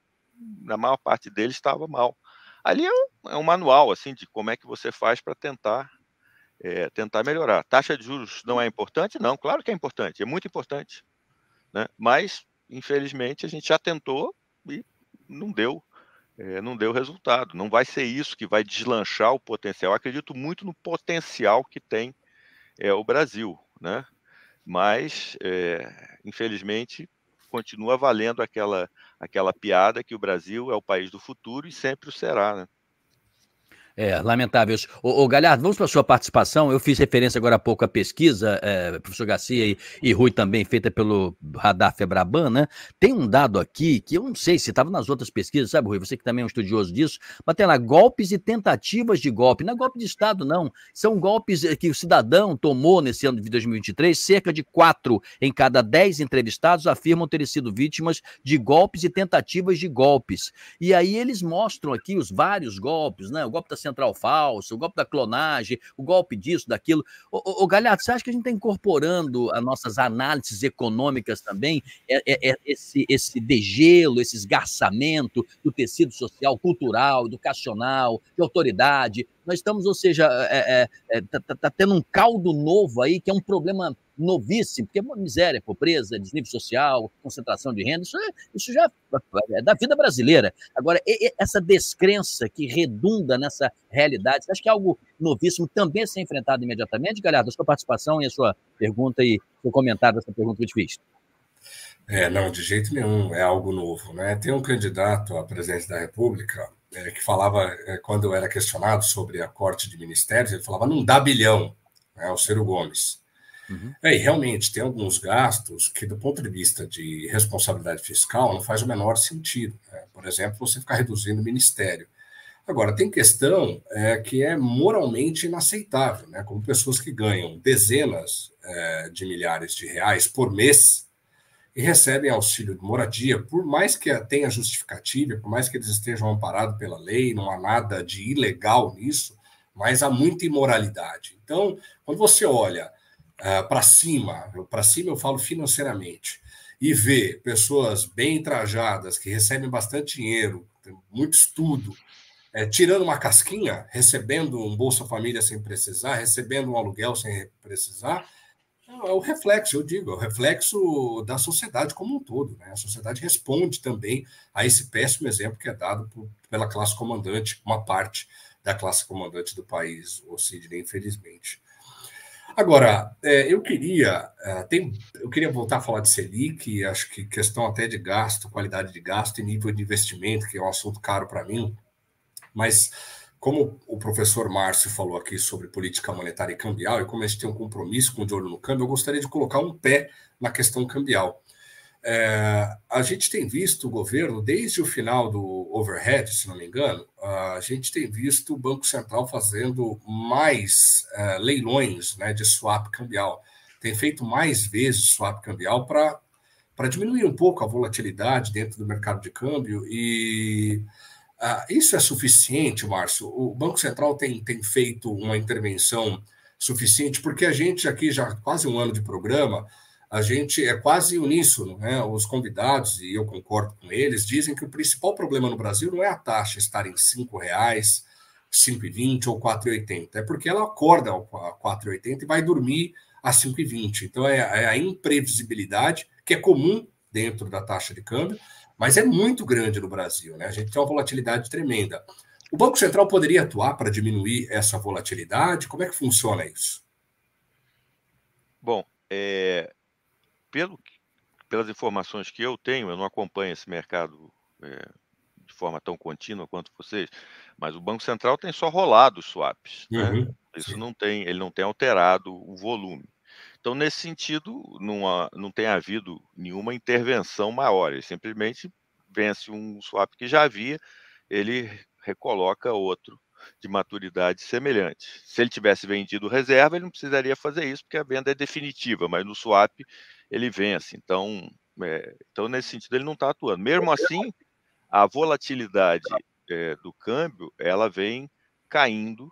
na maior parte deles, estava mal. Ali é um manual assim de como é que você faz para tentar melhorar. Taxa de juros não é importante? Não, claro que é importante, é muito importante, né? Mas, infelizmente, a gente já tentou e não deu resultado. Não vai ser isso que vai deslanchar o potencial. Eu acredito muito no potencial que tem o Brasil, né? Mas, infelizmente, continua valendo aquela piada que o Brasil é o país do futuro e sempre o será, né? Lamentável isso. Galhardo, vamos para a sua participação. Eu fiz referência agora há pouco à pesquisa, professor Garcia e Rui também, feita pelo Radar Febraban, né? Tem um dado aqui que eu não sei se estava nas outras pesquisas, sabe, Rui? Você que também é um estudioso disso, mas tem lá golpes e tentativas de golpe. Não é golpe de Estado, não. São golpes que o cidadão tomou nesse ano de 2023. Cerca de 4 em cada 10 entrevistados afirmam terem sido vítimas de golpes e tentativas de golpes. E aí eles mostram aqui os vários golpes, né? O golpe da central falsa, o golpe da clonagem, o golpe disso, daquilo. Galhardo, você acha que a gente está incorporando as nossas análises econômicas também, esse degelo, esse esgarçamento do tecido social, cultural, educacional, de autoridade? Nós estamos, ou seja, tá tendo um caldo novo aí, que é um problema novíssimo, porque é uma miséria, pobreza, desnível social, concentração de renda, isso já é da vida brasileira. Agora, essa descrença que redunda nessa realidade, você acha que é algo novíssimo também a ser enfrentado imediatamente? Galhardo, a sua participação e a sua pergunta e seu comentário dessa pergunta que eu te fiz. Não, de jeito nenhum, é algo novo, né? Tem um candidato à presidência da República que falava, quando era questionado sobre a corte de ministérios, ele falava, não dá bilhão, né, o Ciro Gomes. Uhum. E realmente tem alguns gastos que, do ponto de vista de responsabilidade fiscal, não faz o menor sentido, né? Por exemplo, você ficar reduzindo o ministério. Agora, tem questão que é moralmente inaceitável, né? Como pessoas que ganham dezenas de milhares de reais por mês e recebem auxílio de moradia, por mais que tenha justificativa, por mais que eles estejam amparados pela lei, não há nada de ilegal nisso, mas há muita imoralidade. Então, quando você olha para cima eu falo financeiramente, e vê pessoas bem trajadas, que recebem bastante dinheiro, muito estudo, tirando uma casquinha, recebendo um Bolsa Família sem precisar, recebendo um aluguel sem precisar, é o reflexo, eu digo, é o reflexo da sociedade como um todo, né? A sociedade responde também a esse péssimo exemplo que é dado pela classe comandante, uma parte da classe comandante do país, o Sidney, infelizmente. Agora, eu queria voltar a falar de Selic, acho que questão até de gasto, qualidade de gasto e nível de investimento, que é um assunto caro para mim, mas como o professor Márcio falou aqui sobre política monetária e cambial, e como a gente tem um compromisso com o de olho no câmbio, eu gostaria de colocar um pé na questão cambial. A gente tem visto o governo, desde o final do overhead, se não me engano, a gente tem visto o Banco Central fazendo mais leilões, né, de swap cambial. Tem feito mais vezes swap cambial para diminuir um pouco a volatilidade dentro do mercado de câmbio. E isso é suficiente, Márcio? O Banco Central tem feito uma intervenção suficiente? Porque a gente aqui, já quase um ano de programa, a gente é quase uníssono, né? Os convidados, e eu concordo com eles, dizem que o principal problema no Brasil não é a taxa estar em R$ 5,00, R$ 5,20 ou R$ 4,80. É porque ela acorda a R$ 4,80 e vai dormir a R$ 5,20. Então, é a imprevisibilidade, que é comum dentro da taxa de câmbio, mas é muito grande no Brasil, né? A gente tem uma volatilidade tremenda. O Banco Central poderia atuar para diminuir essa volatilidade? Como é que funciona isso? Bom, pelas informações que eu tenho, eu não acompanho esse mercado de forma tão contínua quanto vocês, mas o Banco Central tem só rolado os swaps, né? Isso ele não tem alterado o volume. Então, nesse sentido, não tem havido nenhuma intervenção maior. Ele simplesmente vence um swap que já havia, ele recoloca outro de maturidade semelhante. Se ele tivesse vendido reserva, ele não precisaria fazer isso, porque a venda é definitiva, mas no swap ele vence. Então, nesse sentido, ele não está atuando. Mesmo assim, a volatilidade do câmbio, ela vem caindo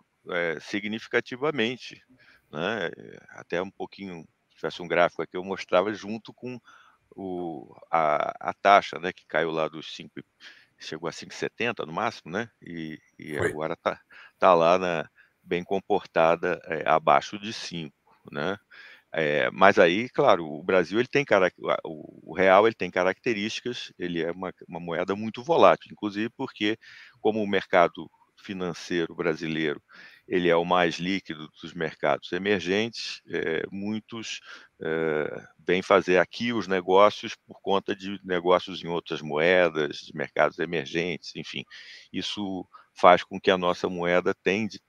significativamente, né? Até um pouquinho, se tivesse um gráfico aqui, eu mostrava junto com a taxa, né, que caiu lá dos 5, chegou a 5,70 no máximo, né? E agora tá lá bem comportada, abaixo de 5, né? Mas aí, claro, o Brasil ele tem o real ele tem características, ele é uma moeda muito volátil, inclusive porque, como o mercado financeiro brasileiro ele é o mais líquido dos mercados emergentes, muitos vêm fazer aqui os negócios por conta de negócios em outras moedas, de mercados emergentes, enfim. Isso faz com que a nossa moeda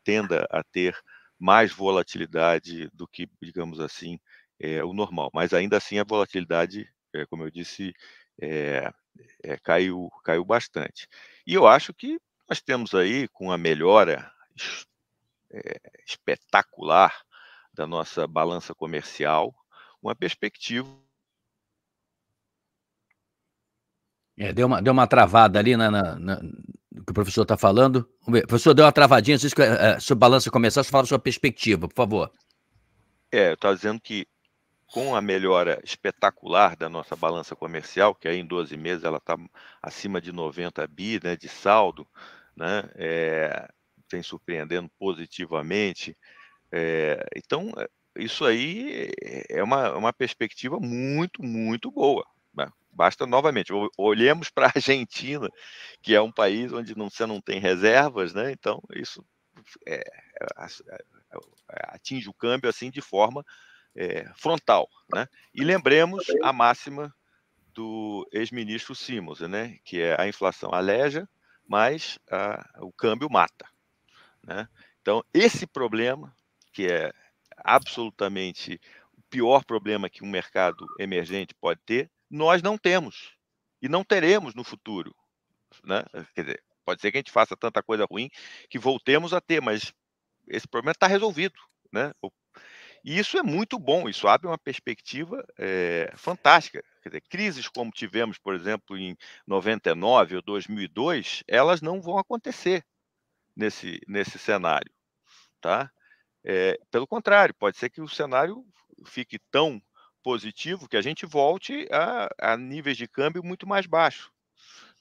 tenda a ter mais volatilidade do que, digamos assim, o normal. Mas ainda assim a volatilidade, como eu disse, caiu bastante. E eu acho que nós temos aí, com a melhora espetacular da nossa balança comercial, uma perspectiva. Deu uma travada ali no que o professor está falando. Vamos ver. O professor deu uma travadinha, disse que sobre balança comercial, você fala sua perspectiva, por favor. Eu estava dizendo que com a melhora espetacular da nossa balança comercial, que aí em 12 meses ela está acima de 90 bi, né, de saldo, né, vem surpreendendo positivamente. Então, isso aí é uma perspectiva muito, muito boa. Né? Basta, novamente, olhemos para a Argentina, que é um país onde você não tem reservas, né? Então isso atinge o câmbio assim de forma frontal. Né? E lembremos a máxima do ex-ministro Simons, né? Que é a inflação aleja, mas o câmbio mata. Né? Então, esse problema, que é absolutamente o pior problema que um mercado emergente pode ter, nós não temos e não teremos no futuro. Né? Quer dizer, pode ser que a gente faça tanta coisa ruim que voltemos a ter, mas esse problema está resolvido. Né? E isso é muito bom, isso abre uma perspectiva fantástica. Quer dizer, crises como tivemos, por exemplo, em 99 ou 2002, elas não vão acontecer nesse cenário. Tá? Pelo contrário, pode ser que o cenário fique tão positivo que a gente volte a níveis de câmbio muito mais baixos.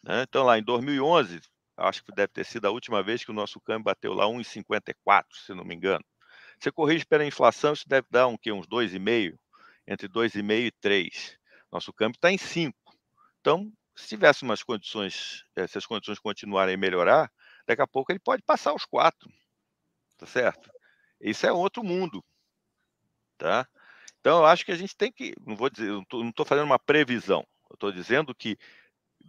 Né? Então, lá em 2011, acho que deve ter sido a última vez que o nosso câmbio bateu lá 1,54, se não me engano. Você corrige pela inflação, isso deve dar uns 2,5, entre 2,5 e 3. Nosso câmbio está em 5. Então, se tivesse umas condições, se as condições continuarem a melhorar, daqui a pouco ele pode passar os 4, tá certo? Isso é outro mundo, tá? Então, eu acho que a gente tem que, não vou dizer, não estou fazendo uma previsão, eu estou dizendo que,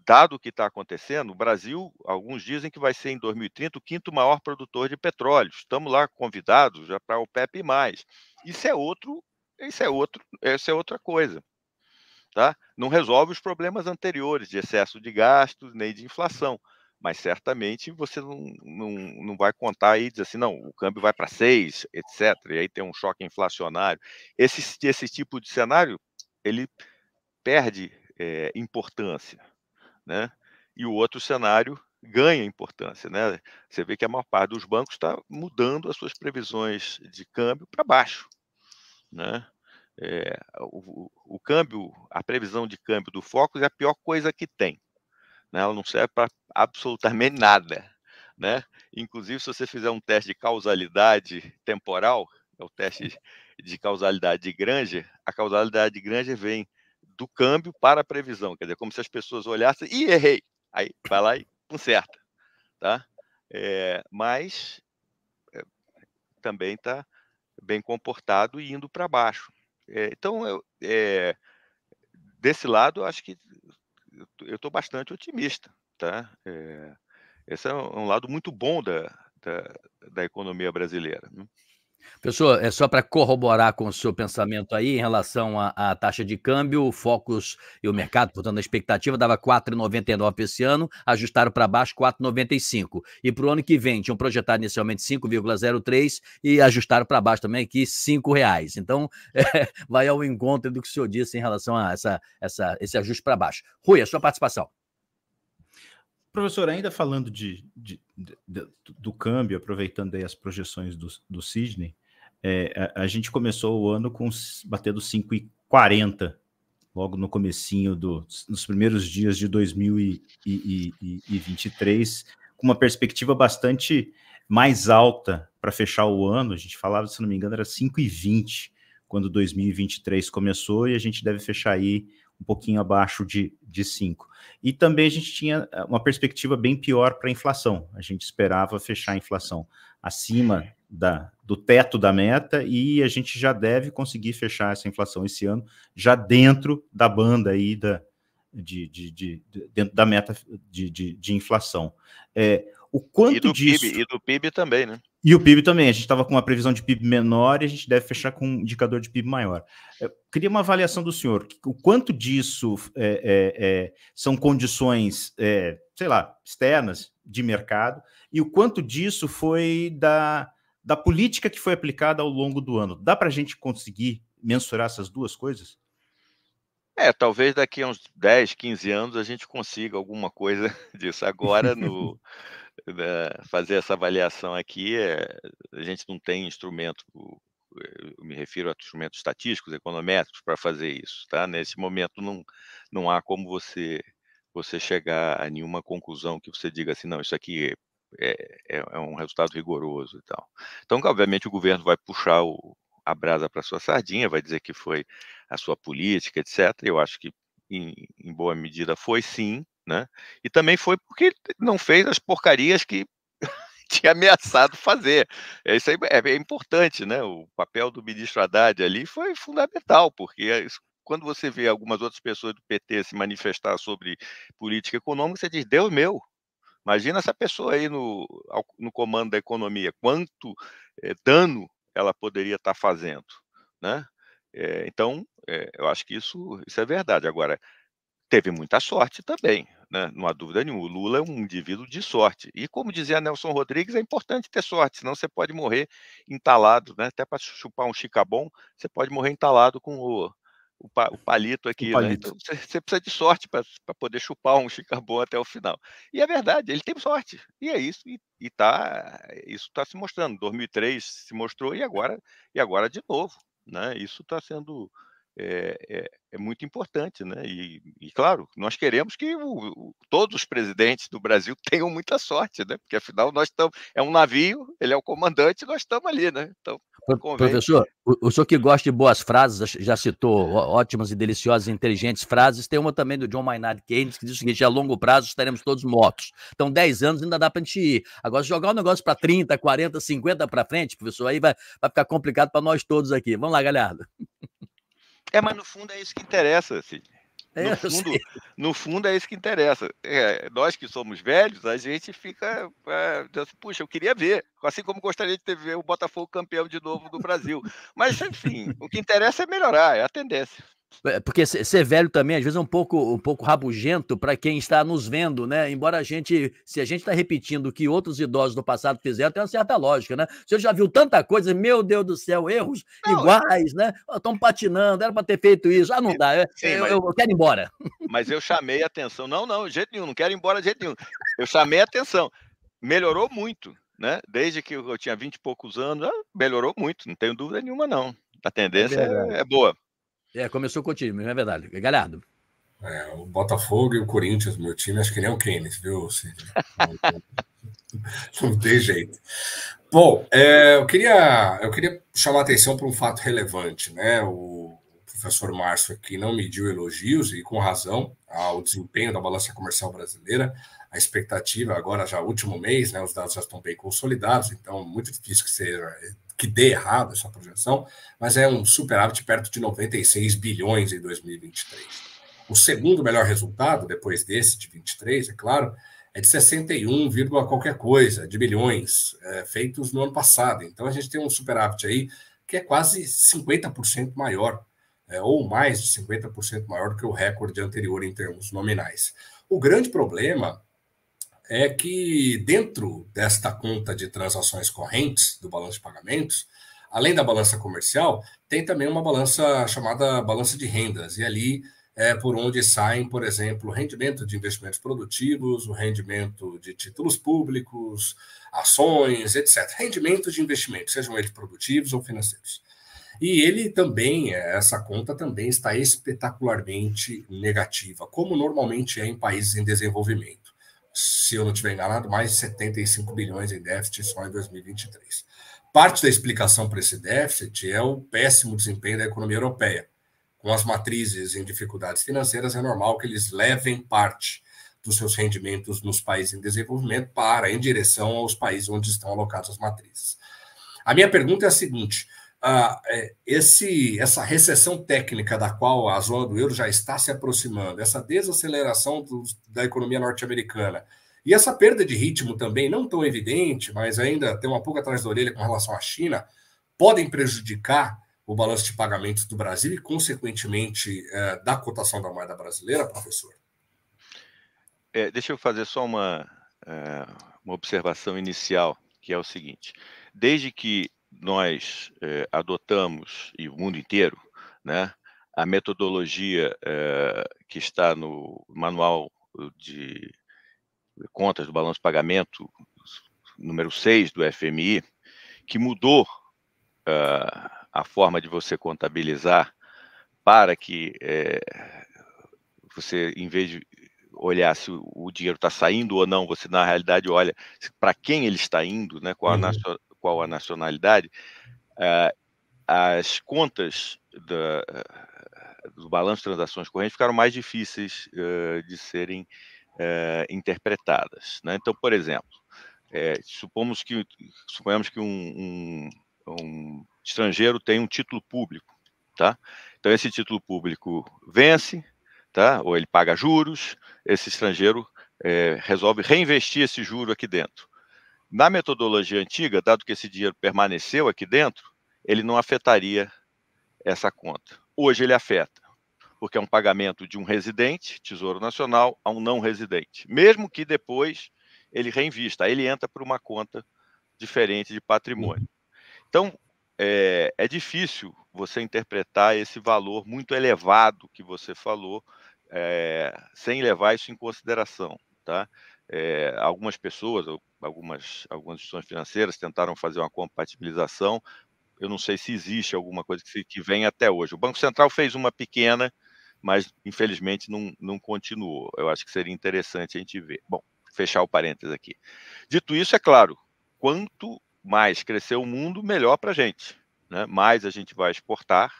dado o que está acontecendo, o Brasil, alguns dizem que vai ser em 2030 o 5º maior produtor de petróleo. Estamos lá convidados já para o OPEP+. Isso é outra coisa, tá? Não resolve os problemas anteriores de excesso de gastos nem de inflação, mas certamente você não vai contar aí e dizer assim, não, o câmbio vai para 6, etc. E aí tem um choque inflacionário. Esse tipo de cenário, ele perde importância, né? E o outro cenário ganha importância, né? Você vê que a maior parte dos bancos está mudando as suas previsões de câmbio para baixo, né? O câmbio, a previsão de câmbio do Focus é a pior coisa que tem, né? Ela não serve para absolutamente nada, né? Inclusive, se você fizer um teste de causalidade temporal, é o teste de causalidade de Granger, a causalidade de Granger vem do câmbio para a previsão, quer dizer, como se as pessoas olhassem e errei, aí vai lá e conserta, tá? Mas também está bem comportado e indo para baixo. Então, desse lado, eu acho que eu estou bastante otimista, tá? Esse é um lado muito bom da economia brasileira, né? Professor, é só para corroborar com o seu pensamento aí em relação à taxa de câmbio, o Focus e o mercado, portanto, a expectativa dava 4,99 para esse ano, ajustaram para baixo 4,95. E para o ano que vem, tinham projetado inicialmente 5,03 e ajustaram para baixo também aqui R$5. Então, vai ao encontro do que o senhor disse em relação a esse ajuste para baixo. Rui, a sua participação. Professor, ainda falando do câmbio, aproveitando aí as projeções do Sidney, a gente começou o ano batendo 5,40, logo no comecinho, nos primeiros dias de 2023, com uma perspectiva bastante mais alta para fechar o ano. A gente falava, se não me engano, era 5,20 quando 2023 começou, e a gente deve fechar aí um pouquinho abaixo de 5. E também a gente tinha uma perspectiva bem pior para a inflação. A gente esperava fechar a inflação acima do teto da meta, e a gente já deve conseguir fechar essa inflação esse ano, já dentro da banda aí dentro da meta de inflação. O quanto disso... E do PIB também, né? E o PIB também, a gente estava com uma previsão de PIB menor e a gente deve fechar com um indicador de PIB maior. Eu queria uma avaliação do senhor, o quanto disso são condições, sei lá, externas de mercado, e o quanto disso foi da política que foi aplicada ao longo do ano. Dá para a gente conseguir mensurar essas duas coisas? Talvez daqui a uns 10, 15 anos a gente consiga alguma coisa disso. Agora, fazer essa avaliação aqui, a gente não tem instrumento, eu me refiro a instrumentos estatísticos, econométricos, para fazer isso, tá? Nesse momento não há como você chegar a nenhuma conclusão que você diga assim, não, isso aqui é um resultado rigoroso e tal. Então, obviamente, o governo vai puxar a brasa para sua sardinha, vai dizer que foi a sua política, etc. Eu acho que, em boa medida, foi sim, né? E também foi porque não fez as porcarias que tinha ameaçado fazer. Isso aí é importante, né? O papel do ministro Haddad ali foi fundamental, porque quando você vê algumas outras pessoas do PT se manifestar sobre política econômica, você diz, Deus meu, imagina essa pessoa aí no comando da economia, quanto dano ela poderia estar fazendo, né? Então, eu acho que isso é verdade. Agora, teve muita sorte também, né? Não há dúvida nenhuma. O Lula é um indivíduo de sorte. E, como dizia Nelson Rodrigues, é importante ter sorte, senão você pode morrer entalado, né? Até para chupar um chicabom, você pode morrer entalado com o palito aqui, né? Então, você precisa de sorte para poder chupar um chicabom até o final. E é verdade, ele teve sorte. E é isso. Isso está se mostrando. 2003 se mostrou e agora de novo, né? Isso está sendo é muito importante, né? E, claro, nós queremos que todos os presidentes do Brasil tenham muita sorte, né? Porque afinal nós estamos, é um navio, ele é o comandante, nós estamos ali, né? Então convém. Professor, o senhor que gosta de boas frases, já citou ótimas e deliciosas e inteligentes frases, tem uma também do John Maynard Keynes que diz o seguinte: a longo prazo estaremos todos mortos. Então, 10 anos ainda dá para a gente ir. Agora, se jogar um negócio para 30, 40, 50 para frente, professor, aí vai ficar complicado para nós todos aqui. Vamos lá, Galhardo. Mas no fundo é isso que interessa, assim. No fundo é isso que interessa. Nós que somos velhos, a gente fica, puxa, eu queria ver, assim como gostaria de ver o Botafogo campeão de novo do Brasil. Mas, enfim, o que interessa é melhorar, é a tendência. Porque ser velho também, às vezes, é um pouco rabugento para quem está nos vendo, né? Embora se a gente está repetindo o que outros idosos do passado fizeram, tem uma certa lógica, né? Você já viu tanta coisa, meu Deus do céu, erros iguais, né? Estão patinando, era para ter feito isso. Não dá, eu quero ir embora. Mas eu chamei a atenção, não, de jeito nenhum, não quero ir embora de jeito nenhum. Eu chamei a atenção, melhorou muito, né? Desde que eu tinha 20 e poucos anos, melhorou muito, não tenho dúvida nenhuma, não. A tendência é boa. Começou com o time, não é verdade. Galhardo. O Botafogo e o Corinthians, meu time, acho que nem o Keynes, viu, Cid? Não tem jeito. Bom, eu queria chamar a atenção para um fato relevante, né? O professor Márcio aqui não mediu elogios, e com razão, ao desempenho da balança comercial brasileira. A expectativa agora, já último mês, né? Os dados já estão bem consolidados, então muito difícil que dê errado essa projeção, mas é um superávit perto de 96 bilhões em 2023. O segundo melhor resultado, depois desse de 23, é claro, é de 61, qualquer coisa, de bilhões, feitos no ano passado. Então a gente tem um superávit aí que é quase 50% maior, ou mais de 50% maior do que o recorde anterior em termos nominais. O grande problema é que dentro desta conta de transações correntes do balanço de pagamentos, além da balança comercial, tem também uma balança chamada balança de rendas, e ali é por onde saem, por exemplo, o rendimento de investimentos produtivos, o rendimento de títulos públicos, ações, etc. Rendimentos de investimentos, sejam eles produtivos ou financeiros. E ele também, essa conta também está espetacularmente negativa, como normalmente é em países em desenvolvimento. Se eu não estiver enganado, mais de 75 bilhões em déficit só em 2023. Parte da explicação para esse déficit é o péssimo desempenho da economia europeia. Com as matrizes em dificuldades financeiras, é normal que eles levem parte dos seus rendimentos nos países em desenvolvimento em direção aos países onde estão alocadas as matrizes. A minha pergunta é a seguinte: essa recessão técnica da qual a zona do euro já está se aproximando, essa desaceleração da economia norte-americana e essa perda de ritmo também, não tão evidente, mas ainda tem uma pulga atrás da orelha com relação à China, podem prejudicar o balanço de pagamentos do Brasil e, consequentemente, da cotação da moeda brasileira, professor? Deixa eu fazer só uma observação inicial, que é o seguinte: desde que nós adotamos, e o mundo inteiro, né, a metodologia que está no manual de contas do balanço de pagamento, número 6 do FMI, que mudou a forma de você contabilizar para que você, em vez de olhar se o dinheiro está saindo ou não, você na realidade olha para quem ele está indo, né, qual a nacionalidade. As contas do balanço de transações correntes ficaram mais difíceis de serem interpretadas, né? Então, por exemplo, suponhamos que um estrangeiro tem um título público, tá? Então esse título público vence, tá? Ou ele paga juros, esse estrangeiro resolve reinvestir esse juro aqui dentro. Na metodologia antiga, dado que esse dinheiro permaneceu aqui dentro, ele não afetaria essa conta. Hoje ele afeta, porque é um pagamento de um residente, Tesouro Nacional, a um não residente. Mesmo que depois ele reinvista, aí ele entra para uma conta diferente de patrimônio. Então, é difícil você interpretar esse valor muito elevado que você falou, sem levar isso em consideração, tá? Algumas pessoas, algumas instituições financeiras tentaram fazer uma compatibilização, eu não sei se existe alguma coisa que vem até hoje. O Banco Central fez uma pequena, mas infelizmente não continuou. Eu acho que seria interessante a gente ver. Bom, fechar o parênteses aqui. Dito isso, é claro, quanto mais crescer o mundo, melhor para a gente, né? Mais a gente vai exportar,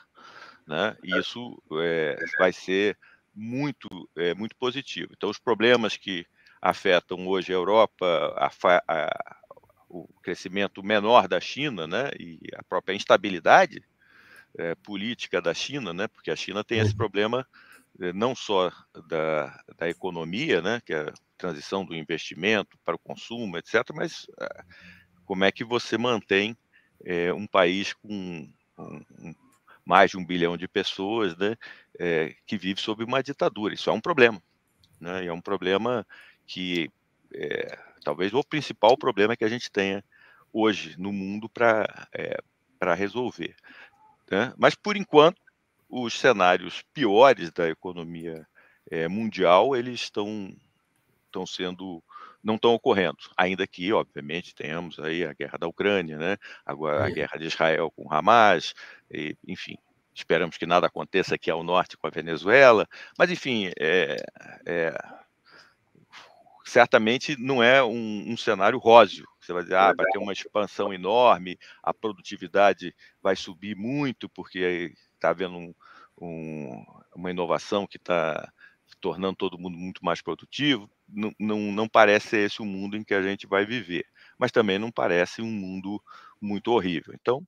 né? E isso vai ser muito positivo. Então, os problemas que afetam hoje a Europa, o crescimento menor da China, né? E a própria instabilidade política da China, né? Porque a China tem esse problema não só da economia, né? Que é a transição do investimento para o consumo, etc., mas como é que você mantém um país com mais de 1 bilhão de pessoas, né, que vive sob uma ditadura. Isso é um problema, né? E é um problema que talvez o principal problema que a gente tenha hoje no mundo para resolver, né? Mas, por enquanto, os cenários piores da economia mundial, eles não estão ocorrendo, ainda que, obviamente, tenhamos aí a guerra da Ucrânia, né? Agora a guerra de Israel com Hamas, enfim, esperamos que nada aconteça aqui ao norte com a Venezuela, mas, enfim, certamente não é um cenário róseo. Você vai dizer, vai ter uma expansão enorme, a produtividade vai subir muito, porque está havendo uma inovação que está tornando todo mundo muito mais produtivo. Não parece ser esse o mundo em que a gente vai viver, mas também não parece um mundo muito horrível. Então,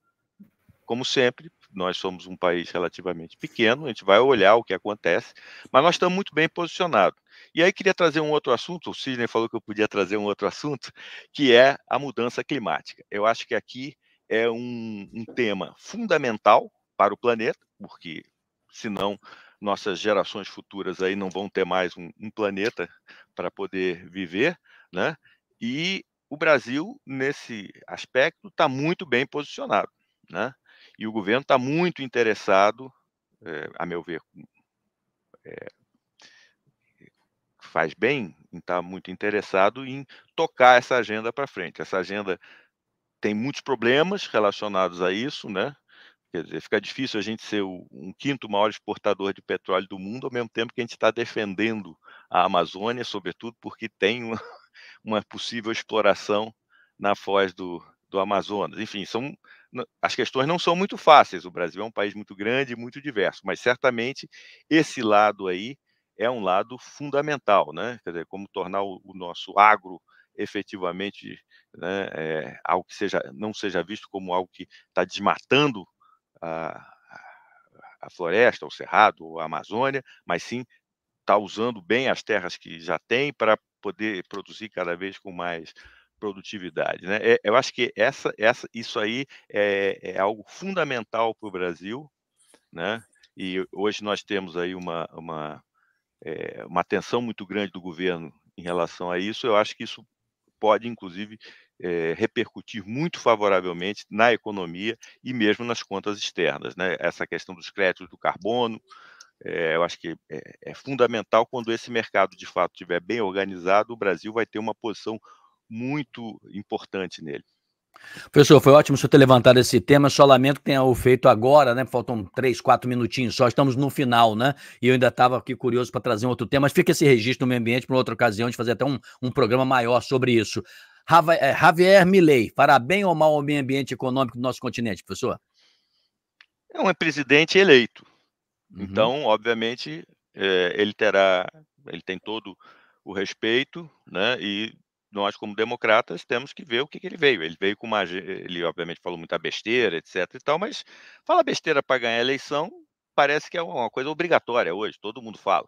como sempre, nós somos um país relativamente pequeno, a gente vai olhar o que acontece, mas nós estamos muito bem posicionados. E aí queria trazer um outro assunto, o Sidney falou que eu podia trazer um outro assunto, que é a mudança climática. Eu acho que aqui é um tema fundamental para o planeta, porque senão nossas gerações futuras aí não vão ter mais um planeta para poder viver, né? E o Brasil, nesse aspecto, está muito bem posicionado, né? E o governo está muito interessado, a meu ver, faz bem em estar muito interessado em tocar essa agenda para frente. Essa agenda tem muitos problemas relacionados a isso, né? Quer dizer, fica difícil a gente ser um quinto maior exportador de petróleo do mundo, ao mesmo tempo que a gente está defendendo a Amazônia, sobretudo porque tem uma possível exploração na foz do Amazonas. Enfim, as questões não são muito fáceis. O Brasil é um país muito grande e muito diverso, mas certamente esse lado aí é um lado fundamental, né? Quer dizer, como tornar o nosso agro efetivamente, né, algo que não seja visto como algo que está desmatando a floresta, o cerrado, a Amazônia, mas sim está usando bem as terras que já tem para poder produzir cada vez com mais produtividade, né? Eu acho que isso aí é algo fundamental para o Brasil, né? E hoje nós temos aí uma atenção muito grande do governo em relação a isso. Eu acho que isso pode, inclusive, repercutir muito favoravelmente na economia e mesmo nas contas externas, né? Essa questão dos créditos do carbono, eu acho que é fundamental. Quando esse mercado, de fato, estiver bem organizado, o Brasil vai ter uma posição muito importante nele. Professor, foi ótimo o senhor ter levantado esse tema, só lamento que tenha o feito agora, né? Faltam 3, 4 minutinhos só, estamos no final, né? E eu ainda estava aqui curioso para trazer um outro tema, mas fica esse registro no meio ambiente para outra ocasião, de fazer até um programa maior sobre isso. Javier Milei, fará bem ou mal ao meio ambiente econômico do nosso continente, professor? É um presidente eleito, então, obviamente, ele tem todo o respeito, né? E nós, como democratas, temos que ver o que ele veio. Ele veio com ele obviamente falou muita besteira, etc. e tal, mas fala besteira para ganhar a eleição parece que é uma coisa obrigatória hoje, todo mundo fala.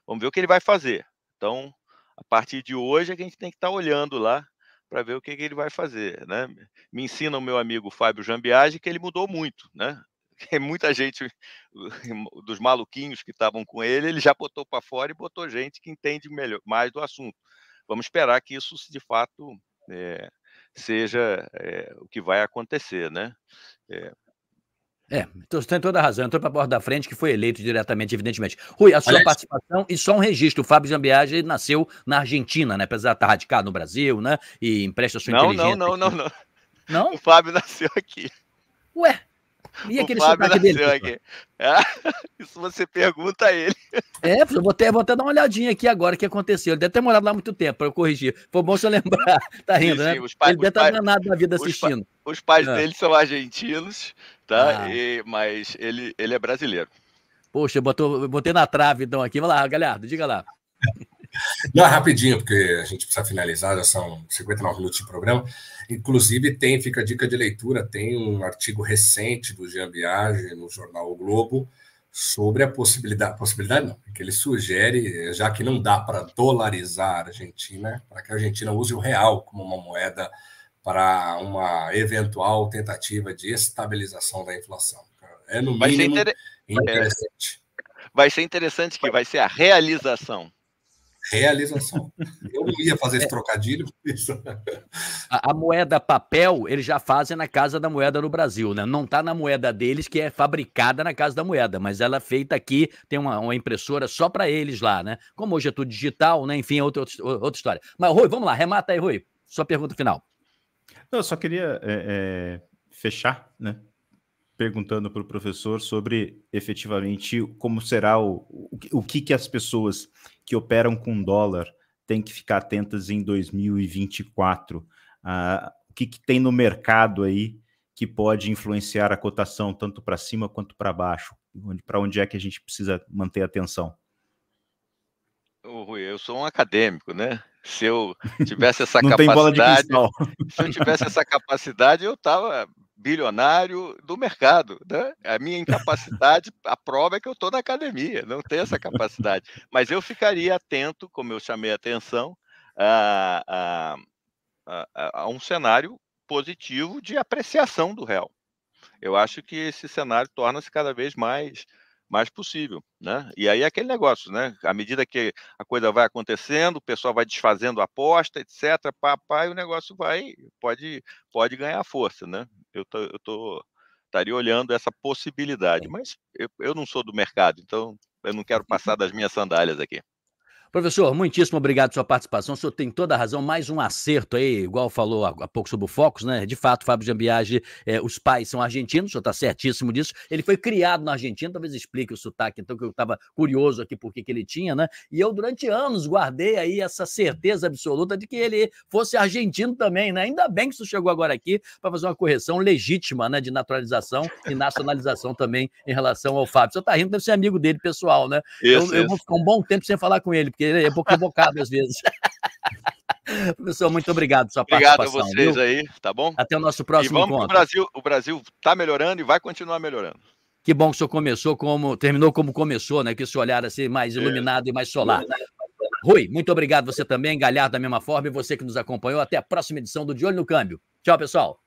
Vamos ver o que ele vai fazer. Então, a partir de hoje, a gente tem que estar olhando lá para ver o que ele vai fazer, né? Me ensina o meu amigo Fábio Jambiage que ele mudou muito, né? Muita gente dos maluquinhos que estavam com ele já botou para fora e botou gente que entende mais do assunto. Vamos esperar que isso, de fato, seja o que vai acontecer, né? Então você tem toda a razão. Entrou para a porta da frente, que foi eleito diretamente, evidentemente. Rui, a sua participação, e só um registro: o Fábio Jambiage nasceu na Argentina, né? Apesar de estar radicado no Brasil, né? E empresta sua inteligência. Não. O Fábio nasceu aqui. Ué, E O aquele Fábio sotaque dele, nasceu professor? aqui. Isso você pergunta a ele. Eu vou até dar uma olhadinha aqui agora o que aconteceu. Ele deve ter morado lá há muito tempo, para eu corrigir. Foi bom você lembrar. Tá Sim, rindo, né? sim, Ele deve estar danado na vida assistindo. os pais Ah, dele são argentinos, tá? ah. Mas ele é brasileiro. Poxa, eu botei na trave então aqui. Vai lá, Galhardo, diga lá. Não, é rapidinho, porque a gente precisa finalizar, já são 59 minutos de programa. Inclusive, fica a dica de leitura, tem um artigo recente do Jean Biagi no jornal O Globo sobre a possibilidade não, que ele sugere, já que não dá para dolarizar a Argentina, para que a Argentina use o real como uma moeda para uma eventual tentativa de estabilização da inflação. É, no mínimo, interessante. Vai ser interessante que vai ser a realização. Realização. Eu não ia fazer esse trocadilho. A moeda papel, eles já fazem na Casa da Moeda no Brasil, né? Não está na moeda deles, que é fabricada na Casa da Moeda, mas ela é feita aqui, tem uma impressora só para eles lá, né? Como hoje é tudo digital, né? Enfim, outra história. Mas, Rui, vamos lá, remata aí, Rui. Sua pergunta final. Eu só queria fechar, né? Perguntando para o professor sobre efetivamente como será o que as pessoas que operam com dólar têm que ficar atentas em 2024. O que tem no mercado aí que pode influenciar a cotação tanto para cima quanto para baixo? Para onde é que a gente precisa manter atenção? Rui, eu sou um acadêmico, né? Se eu tivesse essa Não capacidade, tem bola de cristal. se eu tivesse essa capacidade, eu estava bilionário do mercado, né? A minha incapacidade, a prova é que eu estou na academia, não tenho essa capacidade. Mas eu ficaria atento, como eu chamei a atenção, a um cenário positivo de apreciação do real. Eu acho que esse cenário torna-se cada vez mais possível, né? E aí é aquele negócio, né? À medida que a coisa vai acontecendo, o pessoal vai desfazendo a aposta, etc. Papai, o negócio pode ganhar força, né? Eu estaria olhando essa possibilidade, mas eu não sou do mercado, então eu não quero passar das minhas sandálias aqui. Professor, muitíssimo obrigado pela sua participação. O senhor tem toda a razão. Mais um acerto aí, igual falou há pouco sobre o Focus, né? De fato, Fábio Jean Biagi, os pais são argentinos, o senhor está certíssimo disso. Ele foi criado na Argentina, talvez explique o sotaque, então, que eu estava curioso aqui por que ele tinha, né? E eu, durante anos, guardei aí essa certeza absoluta de que ele fosse argentino também, né? Ainda bem que isso chegou agora aqui para fazer uma correção legítima, né? De naturalização e nacionalização também em relação ao Fábio. O senhor está rindo, deve ser amigo dele, pessoal, né? Eu vou ficar um bom tempo sem falar com ele, porque ele é um pouco equivocado às vezes. Professor, muito obrigado pela sua participação. Obrigado a vocês aí, tá bom? Até o nosso próximo encontro. O Brasil está melhorando e vai continuar melhorando. Que bom que o senhor terminou como começou, né? Que esse olhar assim mais iluminado e mais solar. Rui, muito obrigado você também, Galhardo da mesma forma, e você que nos acompanhou. Até a próxima edição do De Olho no Câmbio. Tchau, pessoal.